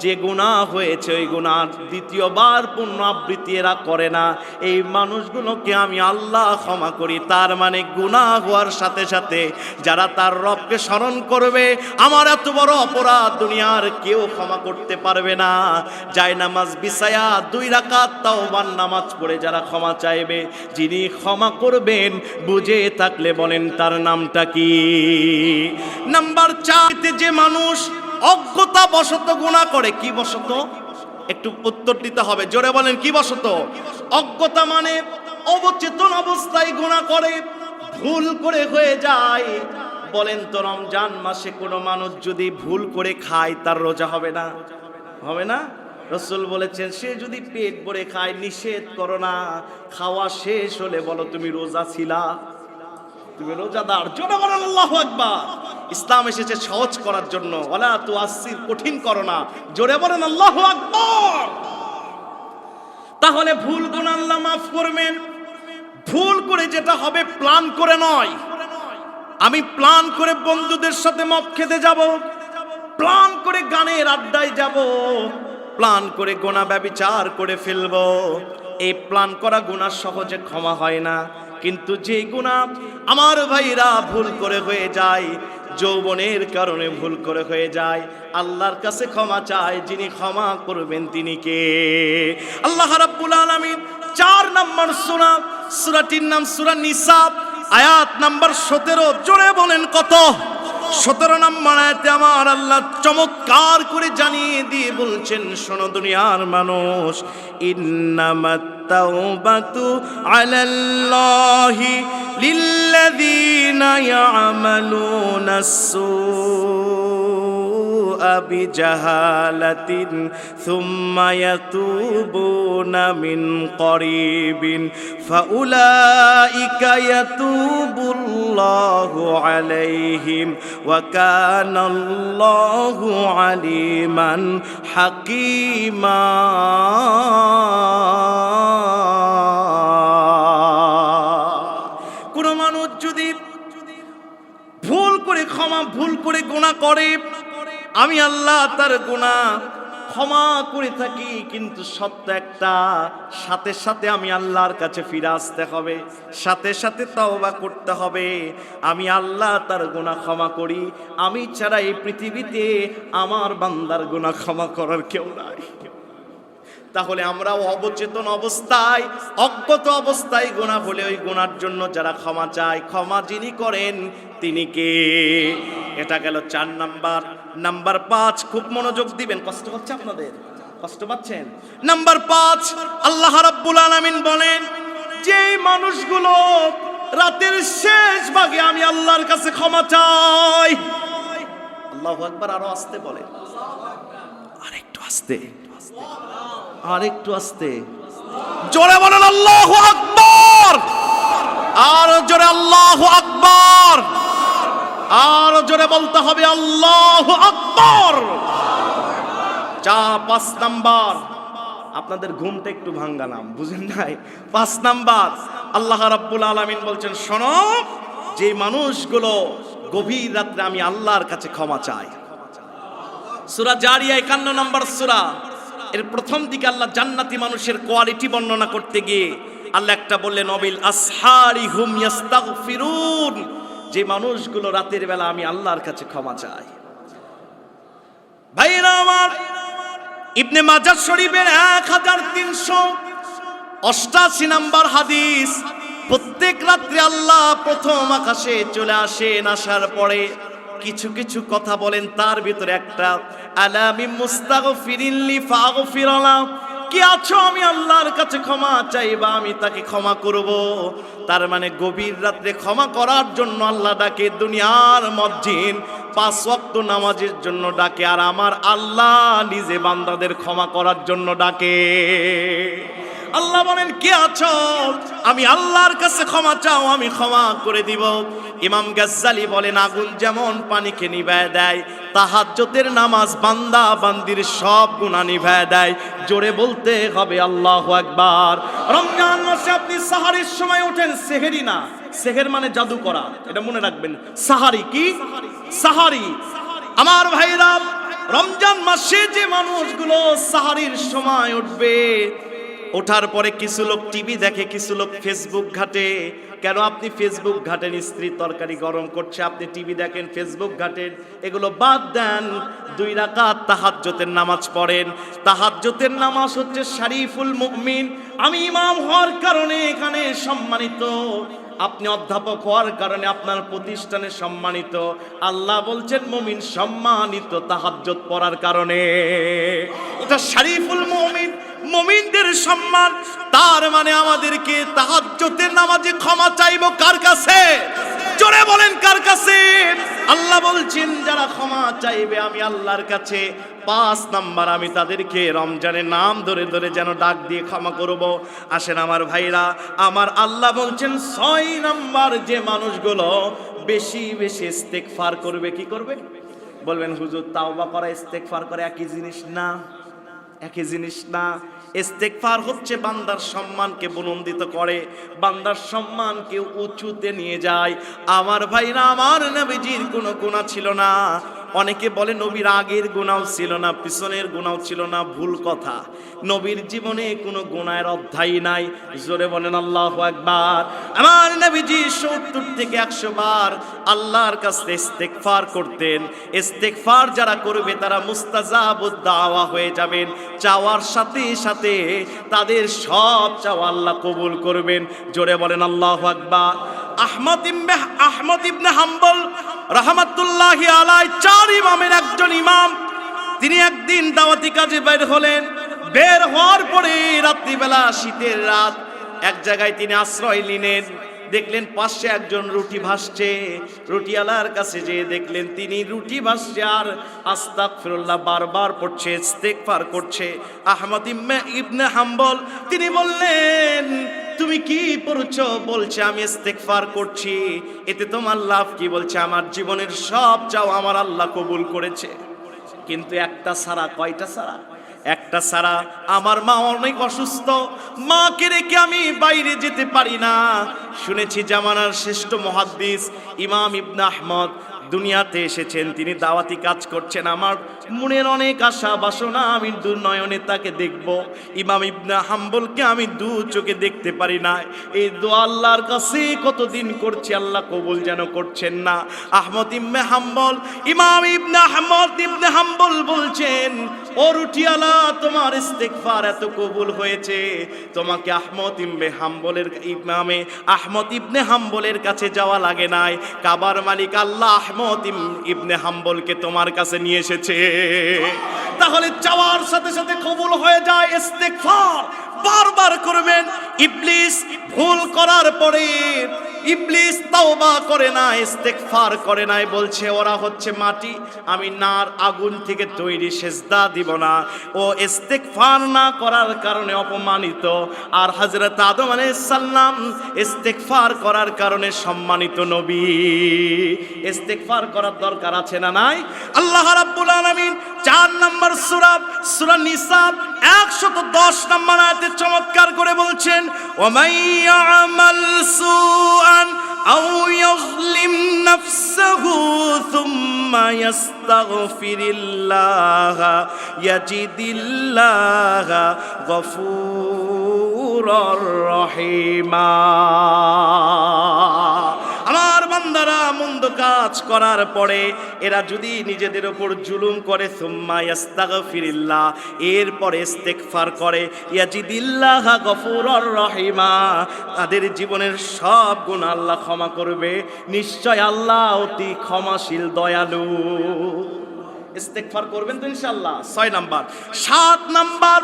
যে গুনাহ হয়েছে ওই গুনাহ দ্বিতীয়বার পুনরাবৃত্তি এরা করে না, এই মানুষগুলোকে আমি আল্লাহ ক্ষমা করি। তার মানে গুনাহ হওয়ার সাথে সাথে যারা তার রবকে স্মরণ করবে, আমার এত বড় অপরাধ দুনিয়ার কেউ ক্ষমা করতে পারবে না। জায়নামাজ বিছায়া 2 রাকাত তাওবার নামাজ পড়ে যারা ক্ষমা চাইবে, যিনি ক্ষমা করবেন বুঝে থাকলে বলেন তার নামটা কি? নাম্বার 4, যে মানুষ অজ্ঞতা বশত গুনাহ করে। কি বশত? একটু উত্তর দিতে হবে, জোরে বলেন কি বশত? অজ্ঞতা মানে অবচেতন অবস্থায় গুনাহ করে, ভুল করে হয়ে যায়। বলেন তো, রমজান মাসে কোনো মানুষ যদি ভুল করে খায় তার রোজা হবে না? হবে না? রাসূল বলেছেন সে যদি পেট ভরে খায়, নিষেধ করো না, খাওয়া শেষ হলে বলো তুমি রোজা ছিলা, তুমি রোজাদার। জোরে বলেন আল্লাহু আকবার। ইসলাম এসেছে সহজ করার জন্য, ওয়ালা তুআসসির, কঠিন করো না। জোরে বলেন আল্লাহু আকবার। তাহলে ভুল গুনাহ আল্লাহ মাফ করবেন। ভুল করে যেটা হবে প্ল্যান করে নয়। আমি প্ল্যান করে বন্ধুদের সাথে মদ খেতে যাব, প্ল্যান করে গানের আড্ডায় যাব, প্ল্যান করে গুনাহ ব্যভিচার করে ফেলবো, এই প্ল্যান করা গুনাহ সহজে ক্ষমা হয় না। কিন্তু যে গুনাহ আমার ভাইরা ভুল করে হয়ে যায়, যৌবনের কারণে ভুল করে হয়ে যায়, আল্লাহর কাছে ক্ষমা চায়, যিনি ক্ষমা করবেন তিনি কে? আল্লাহ রাব্বুল আলামিন 4 নম্বর সূরা, সূরাটির নাম সূরা নিসা, আয়াত নাম্বার 17। জোরে বলেন কত? 17 নম্বর আয়াতে আমার আল্লাহ চমৎকার করে জানিয়ে দিয়ে বলছেন, শোনো দুনিয়ার মানুষ, ইন্নামাত তাওবাতু আলাল্লাহি লিল্লাযীনা ইয়ামালুনাস সুআ বিজাহালাতিন সুম্মা ইয়াতুবুনা মিন করিবিন ফাউলাইকা ইয়াতুবুল্লাহু আলাইহিম ওয়া কানাল্লাহু আলিমান হাকীমা। কোন মানুষ যদি ভুল করে গুনাহ করে, আমি আল্লাহ তার গুনাহ ক্ষমা করে থাকি, কিন্তু সত্য একটা, সাথে সাথে আমি আল্লাহর কাছে ফিরে আসতে হবে, সাথে সাথে তওবা করতে হবে। আমি আল্লাহ তার গুনাহ ক্ষমা করি, আমি ছাড়া এই পৃথিবীতে আমার বান্দার গুনাহ ক্ষমা করার কেউ নাই। তাহলে আমরাও অবচেতন অবস্থায়, অজ্ঞত অবস্থায় গুনাহ হলে ওই গুনার জন্য যারা ক্ষমা চায়, ক্ষমা যিনি করেন তিনি কে? এটা গেল 4 নাম্বার। নাম্বার 5, খুব মনোযোগ দিবেন, কষ্ট হচ্ছে আপনাদের? কষ্ট পাচ্ছেন? নাম্বার 5, আল্লাহ রাব্বুল আলামিন বলেন, যে মানুষগুলো রাতের শেষ ভাগে আমি আল্লাহর কাছে ক্ষমা চাই। আল্লাহু আকবার। আরো আস্তে বলেন, আরেকটু আস্তে, আরেকটু আস্তে, জোরে বলেন আল্লাহু আকবার। আর জোরে আল্লাহু আকবার, আর জোরে বলতে হবে আল্লাহু আকবার। 5 নাম্বার, আপনাদের ঘুমটা একটু ভাঙ্গালাম, বুঝেন নাই? 5 নাম্বার, আল্লাহ রাব্বুল আলামিন বলছেন, শোনো, যে মানুষগুলো গভীর রাত্রে আমি আল্লাহর কাছে ক্ষমা চাই। সূরা জারিয়া 51 নম্বর সূরা, এর প্রথম দিকে আল্লাহ জান্নাতি মানুষের কোয়ালিটি বর্ণনা করতে গিয়ে আল্লাহ একটা বললেন, নবিল আসহারি হুম ইস্তাগফিরুন, যে মানুষগুলো রাতের বেলা আমি আল্লাহর কাছে ক্ষমা চাই। ভাইরা আমার, ইবনে মাজাহ শরীফের 1388 নম্বর হাদিস, প্রত্যেক রাত্রে আল্লাহ প্রথম আকাশে চলে আসেন, আসার পরে কিছু কিছু কথা বলেন, তার ভিতরে একটা, আলামি মুস্তাগফিরিন লি ফাগফিরালা, কি আছো আমি আল্লাহর কাছে ক্ষমা চাইবা, আমি তাকে ক্ষমা করব। তার মানে গভীর রাত্রে ক্ষমা করার জন্য আল্লাহ ডাকে, দুনিয়ার মুয়াজ্জিন 5 ওয়াক্ত নামাজের জন্য ডাকে, আর আমার আল্লাহ নিজে বান্দাদের ক্ষমা করার জন্য ডাকে। আল্লাহ বলেন কে আছো, আমি আল্লাহর কাছে ক্ষমা চাও, আমি ক্ষমা করে দিব। ইমাম গাজ্জালি বলেন আগুন যেমন পানিকে নিভায় দেয়, তাহাজ্জুদের নামাজ বান্দা বান্দির সব গুনাহ নিভায় দেয়। জোরে বলতে হবে আল্লাহু আকবার। রমজান মাসে আপনি সাহারির সময় ওঠেন, সেহেরি না, সেহের মানে জাদু করা, এটা মনে রাখবেন। সাহারি কি? সাহারি। আমার ভাইরা, রমজান মাসে যে মানুষগুলো সাহারির সময় উঠবে, ওঠার পরে কিছু লোক টিভি দেখে, কিছু লোক ফেসবুক ঘাটে। কেন আপনি ফেসবুক ঘাটেন? স্ত্রী তরকারি গরম করছে, আপনি টিভি দেখেন, ফেসবুক ঘাটেন, এগুলো বাদ দেন। 2 রাকাত তাহাজ্জুদের নামাজ পড়েন। তাহাজ্জুদের নামাজ হচ্ছে শরীফুল মুমিন। আমি ইমাম হওয়ার কারণে এখানে সম্মানিত, আপনি অধ্যাপক হওয়ার কারণে আপনার প্রতিষ্ঠানে সম্মানিত। আল্লাহ বলছেন মুমিন সম্মানিত তাহাজ্জুদ পড়ার কারণে। এটা শরীফুল মুমিন, মুমিনদের সম্মান। তার মানে আমাদেরকে তাহাজ্জুদের নামাজে ক্ষমা চাইবো কার কাছে? জোরে বলেন কার কাছে? আল্লাহ বলছেন যারা ক্ষমা চাইবে আমি আল্লাহর কাছে, 5 নাম্বার আমি তাদেরকে রমজানের নাম ধরে ধরে যেন ডাক দিয়ে ক্ষমা করব। আসেন আমার ভাইরা, আমার আল্লাহ বলছেন 6 নাম্বার যে মানুষগুলো বেশি বেশি ইস্তেগফার করবে। কি করবে? বলবেন হুজুর তাওবা করা ইস্তেগফার করা একই জিনিস না, একই জিনিস না। ইস্তেগফার হচ্ছে বান্দার সম্মানকে বুলন্দিত করে, বান্দার সম্মানকে উঁচুতে নিয়ে যায়। আমার ভাইরা, আমার নবীজির কোনো গুনাহ ছিল না। অনেকে বলে নবীর আগের গুনাহ ছিল না, পিছনের গুনাহ ছিল না। ভুল কথা। নবীর জীবনে কোনো গুনাহের অধ্যায় নাই। জোরে বলেন আল্লাহু আকবার। আমার নবীজি 70 থেকে 100 বার আল্লাহর কাছে ইস্তেগফার করতেন। ইস্তেগফার যারা করবে তারা মুস্তাজাবুদ দাওয়া হয়ে যাবেন। চাওয়ার সাথে সাথে তাদের সব চাওয়া আল্লাহ কবুল করবেন। জোরে বলেন আল্লাহু আকবার। আহমদ ইবনে হাম্বল রাহমাতুল্লাহি আলাইহি 4 ইমামের একজন ইমাম। তিনি একদিন দাওয়াতি কাজে বের হলেন। বের হওয়ার পরে রাত্রিবেলা, শীতের রাত, এক জায়গায় তিনি আশ্রয় নিলেন। দেখলেন পাশে একজন রুটি ভাসছে। রুটিওয়ালার কাছে যেয়ে দেখলেন তিনি রুটি ভাসছে আর আস্তাগফিরুল্লাহ বারবার পড়ছে, ইস্তেগফার করছে। আহমদ ইবনে হাম্বল তিনি বললেন তুমি কি পড়ছো? বলছে আমি ইস্তেগফার করছি। এতে তোমার লাভ কি? বলছে আমার জীবনের সব চাও আমার আল্লাহ কবুল করেছে, কিন্তু একটা ছাড়া। কয়টা ছাড়া? একটা ছাড়া। আমার মা অনেক অসুস্থ, মাকে রেখে আমি বাইরে যেতে পারি না। শুনেছি জামানার শ্রেষ্ঠ মুহাদ্দিস ইমাম ইবনে আহমদ দুনিয়াতে এসেছেন, তিনি দাওয়াতি কাজ করছেন। আমার মনের অনেক আশা বাসনা, আমি দুর্নয়নে তাকে দেখব। ইমাম ইবনে হাম্বলকে আমি দু চোখে দেখতে পারি না। এই দোয়া আল্লাহর কাছে কতদিন করছি, আল্লাহ কবুল যেন করছেন না। আহমদ ইবনে হাম্বল, ইমাম ইবনে আহমদ ইবনে হাম্বল বলছেন ও রুটিওয়ালা, তোমার ইস্তেগফার এত কবুল হয়েছে, তোমাকে আহমদ ইবনে হাম্বলের ইমামে আহমদ ইবনে হাম্বলের কাছে যাওয়া লাগে নাই। কাবার মালিক আল্লাহ আহমদ ইবনে হাম্বলকে তোমার কাছে নিয়ে এসেছে। তাহলে চাওয়ার সাথে সাথে কবুল হয়ে যায়। ইস্তেগফার বারবার করবেন। ইবলিস ভুল করার পরে ইবলিস তাওবা করে না, ইস্তেগফার করে নাই। বলছে ওরা হচ্ছে মাটি, আমি নার আগুন থেকে তৈরি, সেজদা দিব না। ও ইস্তেগফার না করার কারণে অপমানিত। আর হযরত আদম আলাইহিস সালাম ইস্তেগফার করার কারণে সম্মানিত নবী। ইস্তেগফার করার দরকার আছে না নাই? আল্লাহ রাব্বুল আলামিন 4 নম্বর সূরা নিসা 110 নম্বর আয়াতে চমৎকার করে বলছেন ওয়ামাই ইয়ামাল সুআন আও ইয়াযলিম নাফসাহু সুম্মা ইয়াস্তাগফিরিল্লাহ ইয়াজিদিল্লাহ গফুরুর রহিমা। আমার বান্দারা মন্দ কাজ করার পরে এরা যদি নিজেদের উপর জুলুম করে, সুম্মা ইস্তাগফিরিল্লাহ, এরপরে ইস্তেগফার করে, ইয়াজিদিল্লাহ গফুরুর রহিমা, তাদের জীবনের সব গুনাহ আল্লাহ ক্ষমা করবে। নিশ্চয় আল্লাহ অতি ক্ষমাশীল দয়ালু। ইস্তেগফার করবেন তো ইনশাআল্লাহ। 6 নাম্বার। 7 নাম্বার,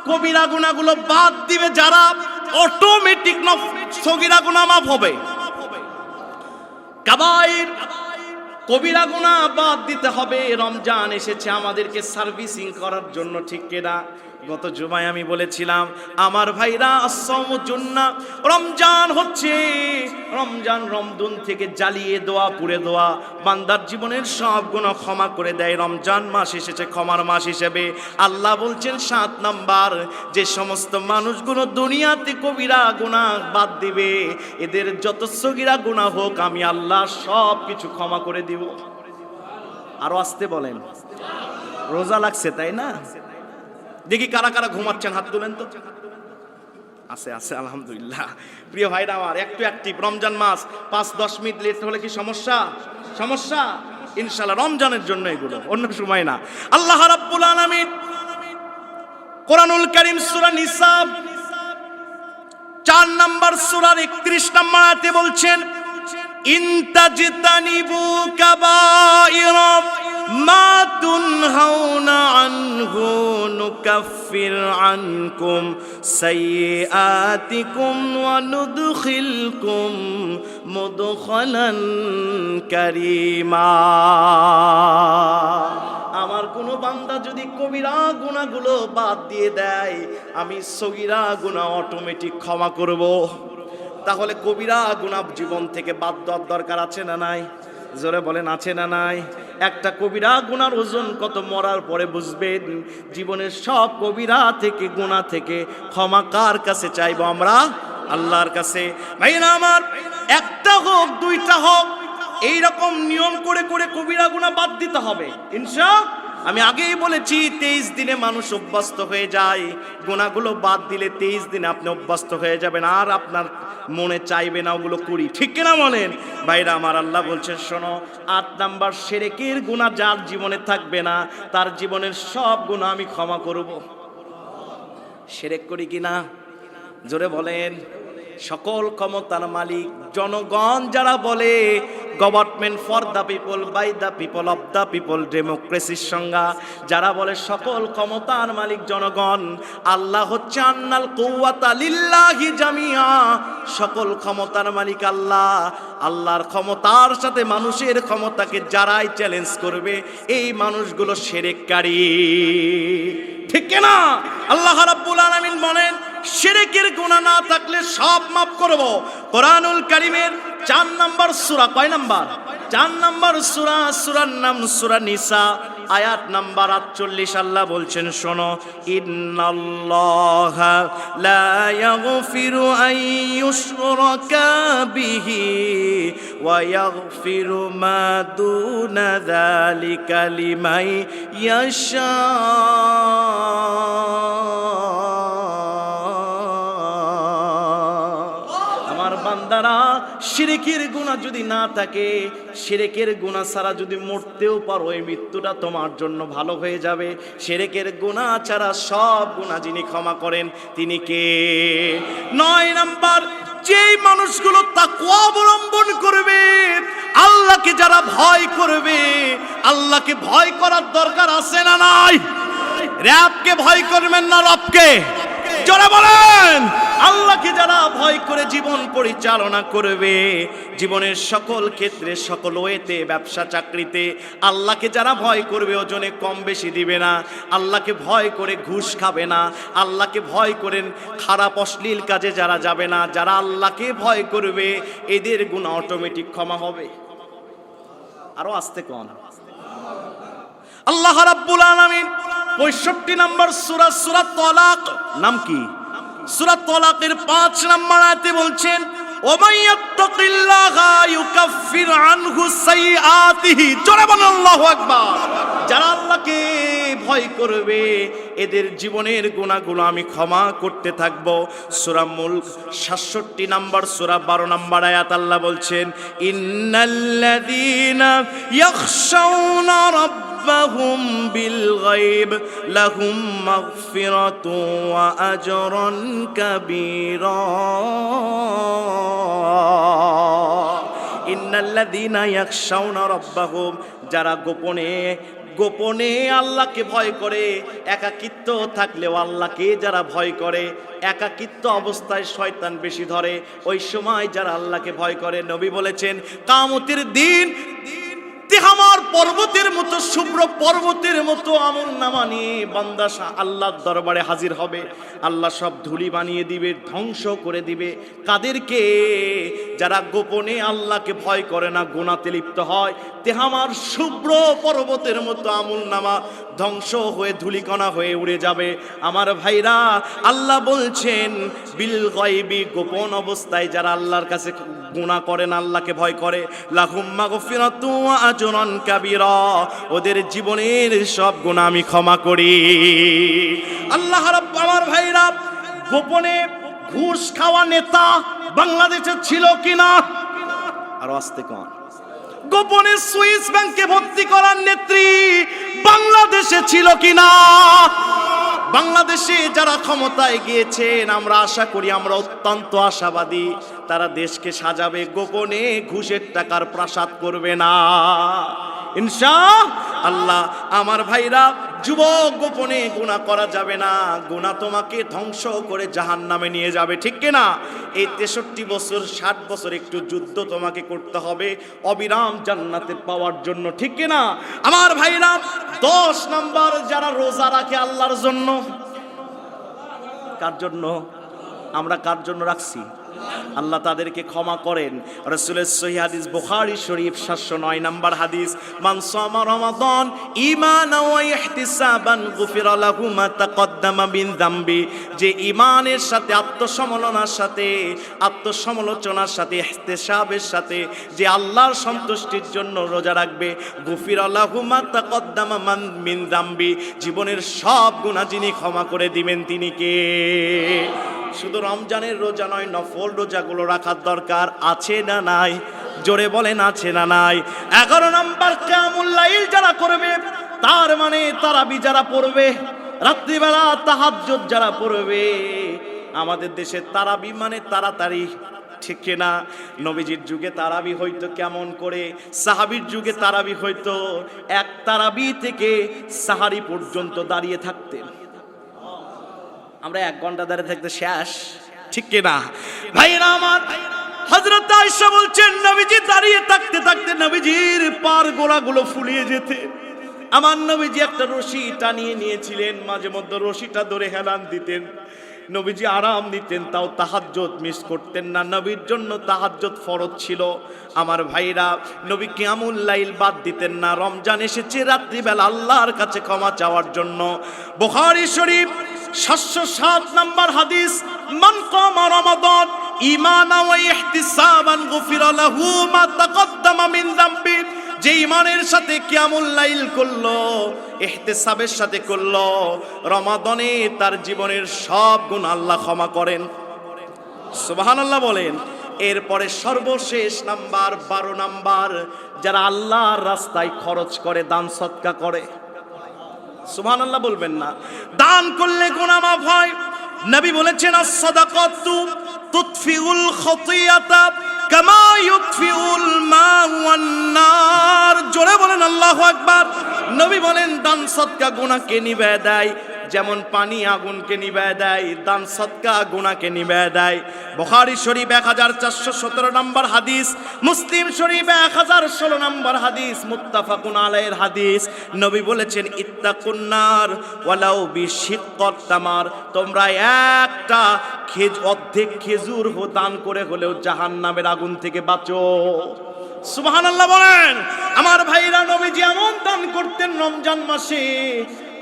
কবিরা গুনাহগুলো বাদ দিবে যারা, অটোমেটিক সগীরা গুনাহ মাফ হবে। কাবায়ের কবিরা গুনাহ বাদ দিতে হবে। রমজান এসেছে আমাদেরকে সার্ভিসিং করার জন্য, ঠিক কিনা? গত জুমায় আমি বলেছিলাম আমার ভাইরা আস-সাওমু জুন্নাহ, রমজান হচ্ছে রমজান রমদুন থেকে জ্বালিয়ে দেওয়া পুড়ে দেওয়া বান্দার জীবনের সব গুনাহ ক্ষমা করে দেয়। রমজান মাস এসেছে ক্ষমার মাস হিসেবে। আল্লাহ বলছেন 7 নাম্বার, যে সমস্ত মানুষগুলো দুনিয়াতে কবিরা গুনাহ বাদ দিবে, এদের যত সগীরা গুনাহ হোক আমি আল্লাহ সব কিছু ক্ষমা করে দিব। আরো আসতে বলেন। রোজা লাগছে তাই না? দেখি কারা কারা ঘুমাচ্ছেন হাত তুলেন তো। আছে আছে আলহামদুলিল্লাহ। প্রিয় ভাইরা আমার, একটু অ্যাক্টিভ। রমজান মাস 5-10 মিনিট লেট হলে কি সমস্যা? সমস্যা ইনশাআল্লাহ রমজানের জন্য এগুলো, অন্য সময় না। আল্লাহ রাব্বুল আলামিন কোরআনুল কারীম সূরা নিসা 4 নম্বর সূরার 31 নম্বর আয়াতে বলছেন, ইনতাজতানিবু কাবাইরা মা তুনহাউনা আনহু নুকাফির আনকুম সাইয়্যাতিকুম ওয়া নুদখিলকুম মুদখালান কারীমা। আমার কোন বান্দা যদি কবিরা গুনাহগুলো বাদ দিয়ে দেয়, আমি সগীরা গুনাহ অটোমেটিক ক্ষমা করব। তাহলে কবিরা গুনাহ জীবন থেকে বাদ দেওয়ার দরকার আছে না নাই? জোরে বলেন, আছে না নাই? একটা কবিরা গুনার ওজন কত, মরার পরে বুঝবেন। জীবনের সব কবিরা থেকে গুনাহ থেকে ক্ষমা কার কাছে চাইবো আমরা? আল্লাহর কাছে। ভাইরা আমার, একটা হোক দুইটা হোক, এইরকম নিয়ম করে করে কবিরা গুনাহ বাদ দিতে হবে ইনশাআল্লাহ। আমি আগেই বলেছি 23 দিনে মানুষ অভ্যস্ত হয়ে যায়। গুনাহগুলো বাদ দিলে 23 দিনে আপনি অভ্যস্ত হয়ে যাবেন, আর আপনার মনে চাইবে না ওগুলো করি। ঠিক কিনা বলেন? ভাইরা আমার, আল্লাহ বলছেন শোনো, 8 নাম্বার শিরকের গুনাহ যার জীবনে থাকবে না, তার জীবনের সব গুনাহ আমি ক্ষমা করব। শিরক করি কিনা জোরে বলেন। সকল ক্ষমতার মালিক জনগণ যারা বলে government for the people, by the people, of the people, ডেমোক্রেসির সংজ্ঞা, যারা বলে সকল ক্ষমতার মালিক জনগণ, আল্লাহ হচ্ছে আন্নাল কুওয়াতা লিল্লাহি জামিআ, সকল ক্ষমতার মালিক আল্লাহ। আল্লাহর ক্ষমতার সাথে মানুষের ক্ষমতাকে যারাই চ্যালেঞ্জ করবে, এই মানুষগুলো শিরককারী। ঠিক না? আল্লাহ রাব্বুল আলামিন বলেন শিরকের গুনাহ না থাকলে সব মাফ করব। কোরআনুল কারীমের 4 নম্বর সূরা, কয় নাম্বার? 4 নম্বর সূরা, সূরার নাম সূরা নিসা, আয়াত নাম্বার 48। আল্লাহ বলছেন শোনো, ইন্নাল্লাহা লা ইয়াগফিরু আন ইউশরাকা বিহি ওয়া ইয়াগফিরু মা দুনা যালিকা লিমান ইয়াশা। বান্দারা, শিরকের গুনাহ যদি না থাকে, শিরকের গুনাহ ছাড়া যদি মরতেও পারো, এই মৃত্যুটা তোমার জন্য ভালো হয়ে যাবে। শিরকের গুনাহ ছাড়া সব গুনাহ যিনি ক্ষমা করেন তিনি কে? 9 নাম্বার, যেই মানুষগুলো তাকওয়া অবলম্বন করবে, আল্লাহকে যারা ভয় করবে, আল্লাহকে ভয় করার দরকার আছে না নাই? রবকে ভয় করবেন না রবকে? জোরে বলেন। আল্লাহকে যারা ভয় করে জীবন পরিচালনা করবে, জীবনের সকল ক্ষেত্রে সকল ওয়েতে, ব্যবসা চাকরিতে আল্লাহকে যারা ভয় করবে, ওজনে কম বেশি দিবে না, আল্লাহকে ভয় করে ঘুষ খাবে না, আল্লাহকে ভয় করেন খারাপ অশ্লীল কাজে যারা যাবে না, যারা আল্লাহকে ভয় করবে, এদের গুনাহ অটোমেটিক ক্ষমা হবে। আরো আস্তে কোন। আল্লাহ রাব্বুল আলামিন 65 নম্বর সূরা, সূরা তালাক, নাম কি? সূরা তালাকের 5 নম্বর আয়াতে বলছেন, ওমাইয়াত্তাকিল্লাহা ইউকাফির আনহু সাইয়্যাতিহি। জোরে বলেন আল্লাহু আকবার। যারা আল্লাহকে ভয় করবে, এদের জীবনের গুনাহগুলো আমি ক্ষমা করতে থাকব। সূরা মুলক 67 নম্বর সূরা 12 নম্বর আয়াত আল্লাহ বলছেন, ইন্নাল্লাযীনা ইয়াখশাউনা রাব্বাহুম বিল গায়ব লাহুম মাগফিরাতুন ওয়া আজরুন কাবীরা। ইন্নাল্লাযীনা ইয়াখশাউনা রাব্বাহুম, যারা গোপনে গোপনে আল্লাহকে ভয় করে, একাকিত্ব থাকলেও আল্লাহকে যারা ভয় করে, একাকিত্ব অবস্থায় শয়তান বেশি ধরে, ওই সময় যারা আল্লাহকে ভয় করে, নবী বলেছেন কিয়ামতের দিন তিহামার পর্বতের মতো শুভ্র পর্বতের মতো আমল নামা নিয়ে বান্দা আল্লাহর দরবারে হাজির হবে। আল্লাহ সব ধুলি বানিয়ে দিবে, ধ্বংস করে দিবে। কাদেরকে? যারা গোপনে আল্লাহকে ভয় করে না, গুনাহতে লিপ্ত হয়। তিহামার শুভ্র পর্বতের মতো আমল নামা ধ্বংস হয়ে ধুলিকণা হয়ে উড়ে যাবে। আমার ভাইরা, আল্লাহ বলছেন বিল গায়বি, গোপন অবস্থায় যারা আল্লাহর কাছে গুনাহ করেন, আল্লাহকে ভয় করে, লাহুম মাগফিরাতু ওয়া আজরুন কাবীরা, ওদের জীবনের সব গুনাহ আমি ক্ষমা করি। আল্লাহ রাব্বুল, আমার ভাইরা, গোপনে ঘুষ খাওয়া নেতা বাংলাদেশে ছিল কিনা? আর আস্তে কোন? গোপনে সুইস ব্যাংকে ভর্তি করার নেত্রী বাংলাদেশে ছিল কিনা? বাংলাদেশে যারা ক্ষমতায় গিয়েছেন, আমরা আশা করি, আমরা অত্যন্ত আশাবাদী, তারা দেশকে সাজাবে, গোপনে ঘুষের টাকার প্রাসাদ করবে না ইনশাআল্লাহ। আমার ভাইরা, যুবক, গোপনে গুনাহ করা যাবে না। গুনাহ তোমাকে ধ্বংস করে জাহান্নামে নিয়ে যাবে, ঠিক কিনা? এই 63 বছর 60 বছর একটু যুদ্ধ তোমাকে করতে হবে অবিরাম জান্নাতে পাওয়ার জন্য, ঠিক কিনা? আমার ভাইরা, 10 নাম্বার, যারা রোজা রাখে আল্লাহর জন্য। কার জন্য? আমরা কার জন্য রাখছি? আল্লাহ তাদেরকে ক্ষমা করেন। রাসূলের সহিহ হাদিস, বুখারী শরীফ 709 নাম্বার হাদিস, মান সামা রমাদান ঈমানান ওয়া ইহতিসাবান গুফিরা লাহু মা তাকদ্দামা মিন যামবি, যে ঈমানের সাথে, আত্মসমলনার সাথে, আত্মসমালোচনার সাথে, ইহতিসাবের সাথে যে আল্লাহর সন্তুষ্টির জন্য রোজা রাখবে, গুফিরা লাহু মা তাকদ্দামা মিন যামবি, জীবনের সব গুনাহ যিনি ক্ষমা করে দিবেন তিনি কে? শুধু রমজানের রোজা নয়, নফল রোজাগুলো রাখার দরকার আছে না নাই? জোরে বলেন, আছে না নাই? 11 নম্বর, কিয়ামুল লাইল যারা করবে, তার মানে তারাবি যারা পড়বে, রাত্রিবেলা তাহাজ্জুদ যারা পড়বে। আমাদের দেশে তারাবি মানে তাড়াতাড়ি, ঠিক কিনা? নবীজির যুগে তারাবি হইতো কেমন করে? সাহাবীর যুগে তারাবি হইতো এক তারাবি থেকে সাহারি পর্যন্ত দাঁড়িয়ে থাকতেন। আমরা 1 ঘন্টা দাঁড়িয়ে থাকতে শেষ, ঠিক কিনা ভাইরা আমার? হযরত আয়েশা বলছেন, নবীজি দাঁড়িয়ে থাকতে থাকতে নবীজির পার গোড়াগুলো ফুলিয়ে যেত। আমার নবীজি একটা রশি টানিয়ে নিয়েছিলেন, মাঝে মধ্যে রশিটা ধরে হেলান দিতেন। নবীজি আরাম নিতেন, তাও তাহাজ্জুদ মিস করতেন না। নবীর জন্য তাহাজ্জুদ ফরজ ছিল। আমার ভাইরা, নবী কিয়ামুল লাইল বাদ দিতেন না। রমজান এসেছে রাত্রিবেলা আল্লাহর কাছে ক্ষমা চাওয়ার জন্য। বুখারী শরীফ 707 নাম্বার হাদিস, মান কামা রমাদান ঈমানান ওয়া ইহতিসাবান গুফিরা লাহু মা তাকদ্দামা মিন যামবি, যে ঈমানের সাথে কিয়ামুল লাইল করলো, ইহতিসাবের সাথে করলো, রমাদানে তার জীবনের সব গুনাহ আল্লাহ ক্ষমা করেন। সুবহানাল্লাহ বলেন। এরপরে সর্বশেষ নাম্বার 12 নাম্বার, যারা আল্লাহর রাস্তায় খরচ করে, দান সদকা করে। সুবহানাল্লাহ বলবেন না? দান করলে গুনাহ মাফ হয়। নবী বলেছেন, আস-সাদাকাতু তুতফিউল খাতিয়াতা কামা ইউতফিউল মাউ ওয়ান নার। জোরে বলেন আল্লাহু আকবার। নবী বলেন, দান সদকা গুনাহকে নিভায় দেয়, যেমন পানি আগুনকে নিভায় দেয়, দান সদকা গুনাহকে নিভায় দেয়। বুখারী শরীফ 1417 নম্বর হাদিস, মুসলিম শরীফ 1016 নম্বর হাদিস, মুত্তাফাকুন আলাইহির হাদিস। নবী বলেছেন, ইত্তাকুন নার ওয়ালাউ বিশিক্কাত তামার, তোমরা একটা অর্ধেক খেজুর দান করে হলেও জাহান্নামের আগুন থেকে বাঁচো। সুবহানাল্লাহ বলেন। আমার ভাইরা, নবীজি এমন দান করতেন রমজান মাসে।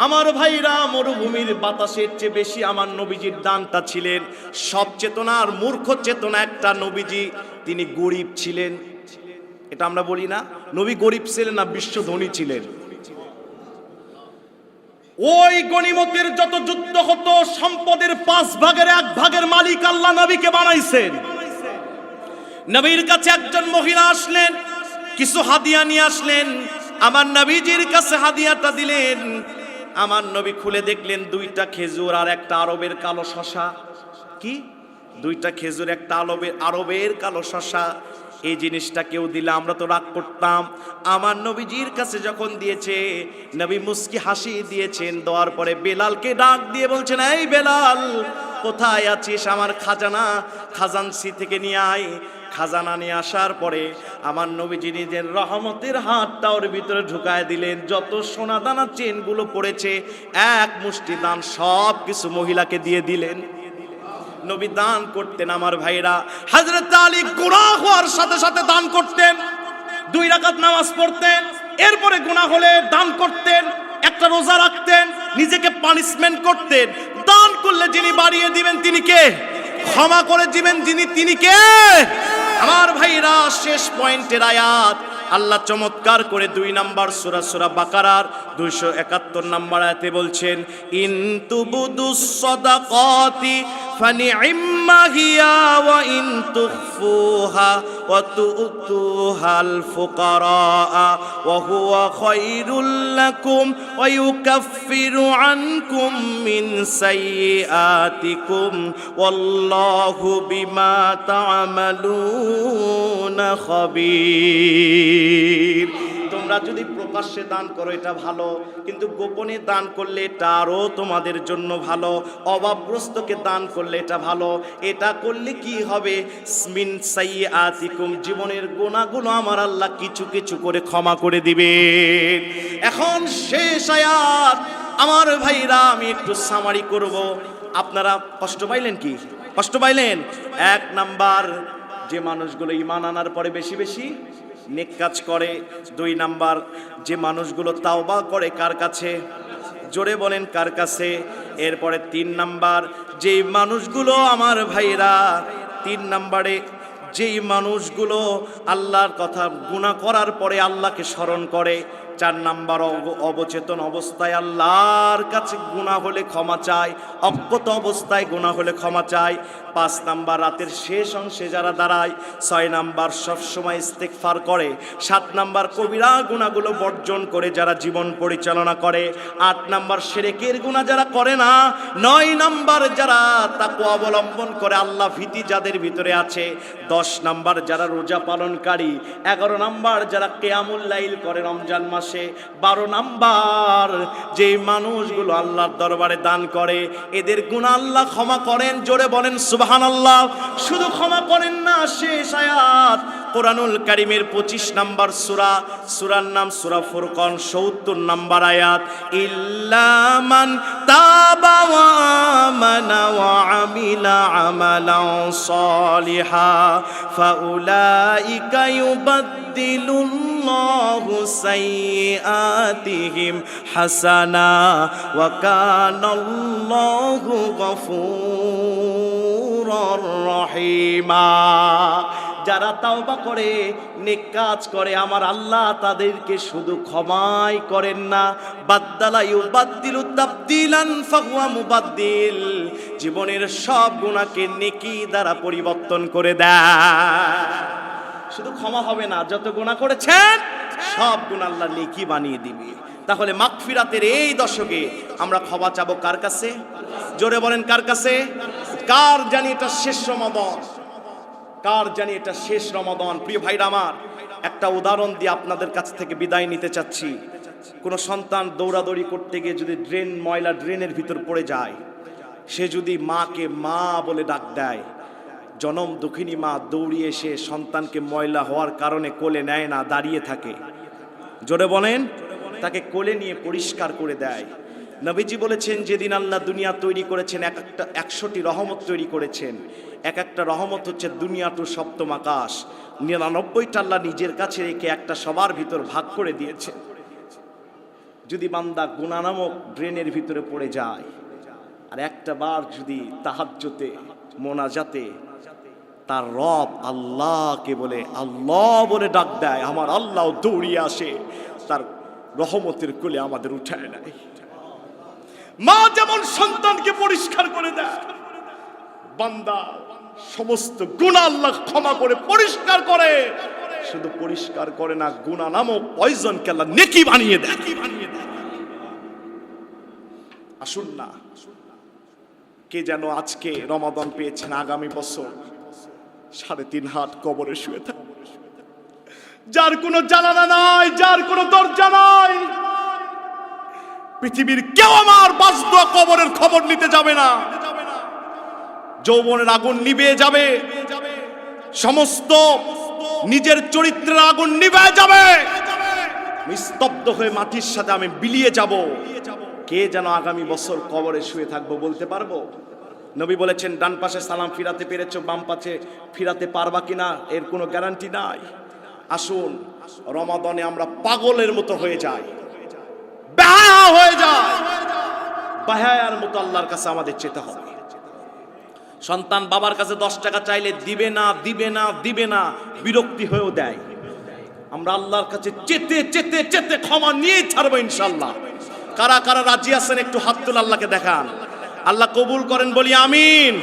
আমার ভাইরা, মরুভূমির বাতাসের চেয়ে বেশি আমার নবীজির দানটা ছিলেন। সব চেতনার মূর্খ চেতনা একটা নবীজি, তিনি গরিব ছিলেন। এটা আমরা বলি না, নবী গরিব ছিলেন না, বিশ্ব ধনী ছিলেন। ওই গনিমতের যত যুদ্ধ হতো, সম্পদের 5 ভাগের 1 ভাগের মালিক আল্লাহ নবীকে বানাইছেন। নবীর কাছে একজন মহিলা আসলেন, কিছু হাদিয়া নিয়ে আসলেন। আমার নবীজির কাছে হাদিয়াটা দিলেন। আমার নবী খুলে দেখলেন 2টা খেজুর আর একটা আরবের কালো শসা। কি? 2টা খেজুর, একটা আরবের কালো শসা। এই জিনিসটা কেউ দিলে আমরা তো রাগ করতাম। আমার নবীজির কাছে যখন দিয়েছে, নবী মুস্কি হাসি দিয়েছেন। দেওয়ার পরে বেলালকে ডাক দিয়ে বলছেন, এই বেলাল, কোথায় আছিস, আমার খাজানা খাজানসি থেকে নিয়ে আয়। খাজানা নিয়ে আসার পরে আমার নবীজি নিজের রহমতের হাতটা ওর ভিতরে ঢুকায় দিলেন। যত সোনা দানা চেনগুলো পড়েছে এক মুষ্টি দান সব কিছু মহিলাকে দিয়ে দিলেন। নবী দান করতেন আমার ভাইরা। হযরত আলী গুনাহ হওয়ার সাথে সাথে দান করতেন, 2 রাকাত নামাজ পড়তেন, এরপরে গুনাহ হলে দান করতেন, একটা রোজা রাখতেন, নিজেকে পানিশমেন্ট করতেন। দান করলে যিনি বাড়িয়ে দিবেন তিনি কে? ক্ষমা করে দিবেন যিনি, তিনি কে? আমার ভাইরা, শেষ পয়েন্টের আয়াত আল্লাহ চমৎকার করে 2 নাম্বার সূরা বাকারার 271 নাম্বার আয়াতে বলছেন, ইন তুবুদুস সাদাকাতি ফানি'ম্মা হিয়া ওয়া ইন তুখফুহা ওয়া তু'তুহাল ফুকারা ওয়া হুয়া খায়রুল লাকুম ওয়া ইউকাফিরু আনকুম মিন সাইয়্যাতিকুম ওয়াল্লাহু বিমা তা'মালুনা খাবীর। তোমরা যদি প্রকাশ্যে দান করো এটা ভালো, কিন্তু গোপনে দান করলে এটা আরও তোমাদের জন্য ভালো। অভাবগ্রস্তকে দান করলে এটা ভালো। এটা করলে কি হবে? মিন সাইয়্যাতিকুম, জীবনের গুনাহগুলো আমার আল্লাহ কিছু কিছু করে ক্ষমা করে দিবেন। এখন শেষ আয়াত আমার ভাইরা, আমি একটু সামারি করব। আপনারা কষ্ট পাইলেন কি? কষ্ট পাইলেন? 1 নাম্বার, যে মানুষগুলো ঈমান আনার পরে বেশি বেশি নেক কাজ করে। 2 নাম্বার, যে মানুষগুলো তাওবা করে কার কাছে? জোরে বলেন কার কাছে? এরপরে 3 নাম্বার, যেই মানুষগুলো আমার ভাইরা 3 নাম্বারে যেই মানুষগুলো আল্লাহর কথা গুনাহ করার পরে আল্লাহকে স্মরণ করে। 4 নাম্বার, অবচেতন অবস্থায় আল্লাহর কাছে গুনাহ হলে ক্ষমা চায়, অজ্ঞত অবস্থায় গুনাহ হলে ক্ষমা চায়। 5 নাম্বার, রাতের শেষ অংশে যারা দাঁড়ায়। 6 নাম্বার, সবসময় ইস্তেগফার করে। 7 নাম্বার, কবিরা গুনাহগুলো বর্জন করে যারা জীবন পরিচালনা করে। 8 নাম্বার, শিরকের গুনাহ যারা করে না। 9 নাম্বার, যারা তাকওয়া অবলম্বন করে, আল্লাহ ভীতি যাদের ভিতরে আছে। 10 নাম্বার, যারা রোজা পালনকারী। 11 নাম্বার, যারা কিয়ামুল লাইল করে রমজান মাসে। 12 নাম্বার, যে মানুষগুলো আল্লাহর দরবারে দান করে এদের গুনাহ আল্লাহ ক্ষমা করেন। জোরে বলেন সুবহানাল্লাহ। শুধু ক্ষমা করেন না, শেষ আয়াত কোরআনুল কারীমের 25 নাম্বার সূরার নাম সূরা ফুরকান, 70 নাম্বার আয়াত, ইল্লা মান তাবা ওয়া আমানা ওয়া আমিলা আমালান সালিহা ফাউলাইকা ইউবাদদিলুল্লাহু সাইয়্যাতিহিম হাসানা ওয়া কানাল্লাহু গফুরুর রহিমা। যারা তাওবা করে, নেক কাজ করে, আমার আল্লাহ তাদেরকে শুধু ক্ষমাই করেন না, বাদদালা ইউবাদদিলু তাবদিলান ফাহুয়া মুবাদদিল, জীবনের সব গুনাহকে নেকি দ্বারা পরিবর্তন করে দেয়। শুধু ক্ষমা হবে না, যত গুনাহ করেছেন সব গুনাহ আল্লাহ নেকি বানিয়ে দিবে। তাহলে মাগফিরাতের এই দশকে আমরা ক্ষমা চাবো কার কাছে? জোরে বলেন কার কাছে? কার জানি এটা শেষ রমাদান, কার জানি এটা শেষ রমাদান। প্রিয় ভাইরা আমার, একটা উদাহরণ দিয়ে আপনাদের কাছ থেকে বিদায় নিতে চাচ্ছি। কোনো সন্তান দৌড়াদৌড়ি করতে গিয়ে যদি ময়লা ড্রেনের ভিতর পড়ে যায়, সে যদি মাকে মা বলে ডাক দেয়, জনম দুঃখিনী মা দৌড়িয়ে এসে সন্তানকে ময়লা হওয়ার কারণে কোলে নেয় না, দাঁড়িয়ে থাকে। জোরে বলেন, তাকে কোলে নিয়ে পরিষ্কার করে দেয়। নবীজি বলেছেন, যেদিন আল্লাহ দুনিয়া তৈরি করেছেন, 100টি রহমত তৈরি করেছেন। এক একটা রহমত হচ্ছে দুনিয়াটু সপ্তম আকাশ। 99টা আল্লাহ নিজের কাছে রেখে একটা সবার ভিতর ভাগ করে দিয়েছে। যদি বান্দা গুনাহ নামক ড্রেনের ভিতরে পড়ে যায় আর একটা বার যদি তাহাজ্জুদে মোনাজাতে তার রব আল্লাহকে বলে আল্লাহ বলে ডাক দেয়, আমার আল্লাহ দৌড়িয়ে আসে, তার রহমতের কোলে আমাদের উঠায় নেয়। মা যেমন সন্তানকে পরিষ্কার করে দেয়, বান্দা সমস্ত গুনাহ আল্লাহ ক্ষমা করে পরিষ্কার করে। শুধু পরিষ্কার করে না, গুনাহ নামক পয়জনকে আল্লাহ নেকি বানিয়ে দেয়। আসুন না, কে যেন আজকে রমাদান পেয়েছেন, আগামী বছর 3.5 হাত কবরে শুয়ে থাকে, যার কোনো জানালা নাই, যার কোনো দরজা নাই। পৃথিবীর কেউ আমার বাসদোয়া কবরের খবর নিতে যাবে না। যৌবনের আগুন নিভে যাবে, সমস্ত নিজের চরিত্রের আগুন নিভে যাবে, নিস্তব্ধ হয়ে মাটির সাথে আমি বিলিয়ে যাব। কে যেন আগামী বছর কবরে শুয়ে থাকবো বলতে পারবো? নবী বলেছেন, ডান পাশে সালাম ফিরাতে পেরেছো, বাম পাশে ফিরাতে পারবা কিনা এর কোনো গ্যারান্টি নাই। আসুন রমাদানে আমরা পাগলের মতো হয়ে যাই, বেহায়া হয়ে যায়, বেহায়ার মতো আল্লাহর কাছে আমাদের চেতে হবে। সন্তান বাবার কাছে 10 টাকা চাইলে দিবে না, দিবে না, দিবে না, বিরক্তি হয়েও দেয়। আমরা আল্লাহর কাছে চেতে চেতে চেতে ক্ষমা নিয়েই ছাড়বো ইনশাল্লাহ। কারা কারা রাজি আছেন একটু হাত তুলে আল্লাহকে দেখান। আল্লাহ কবুল করেন বলি আমিন।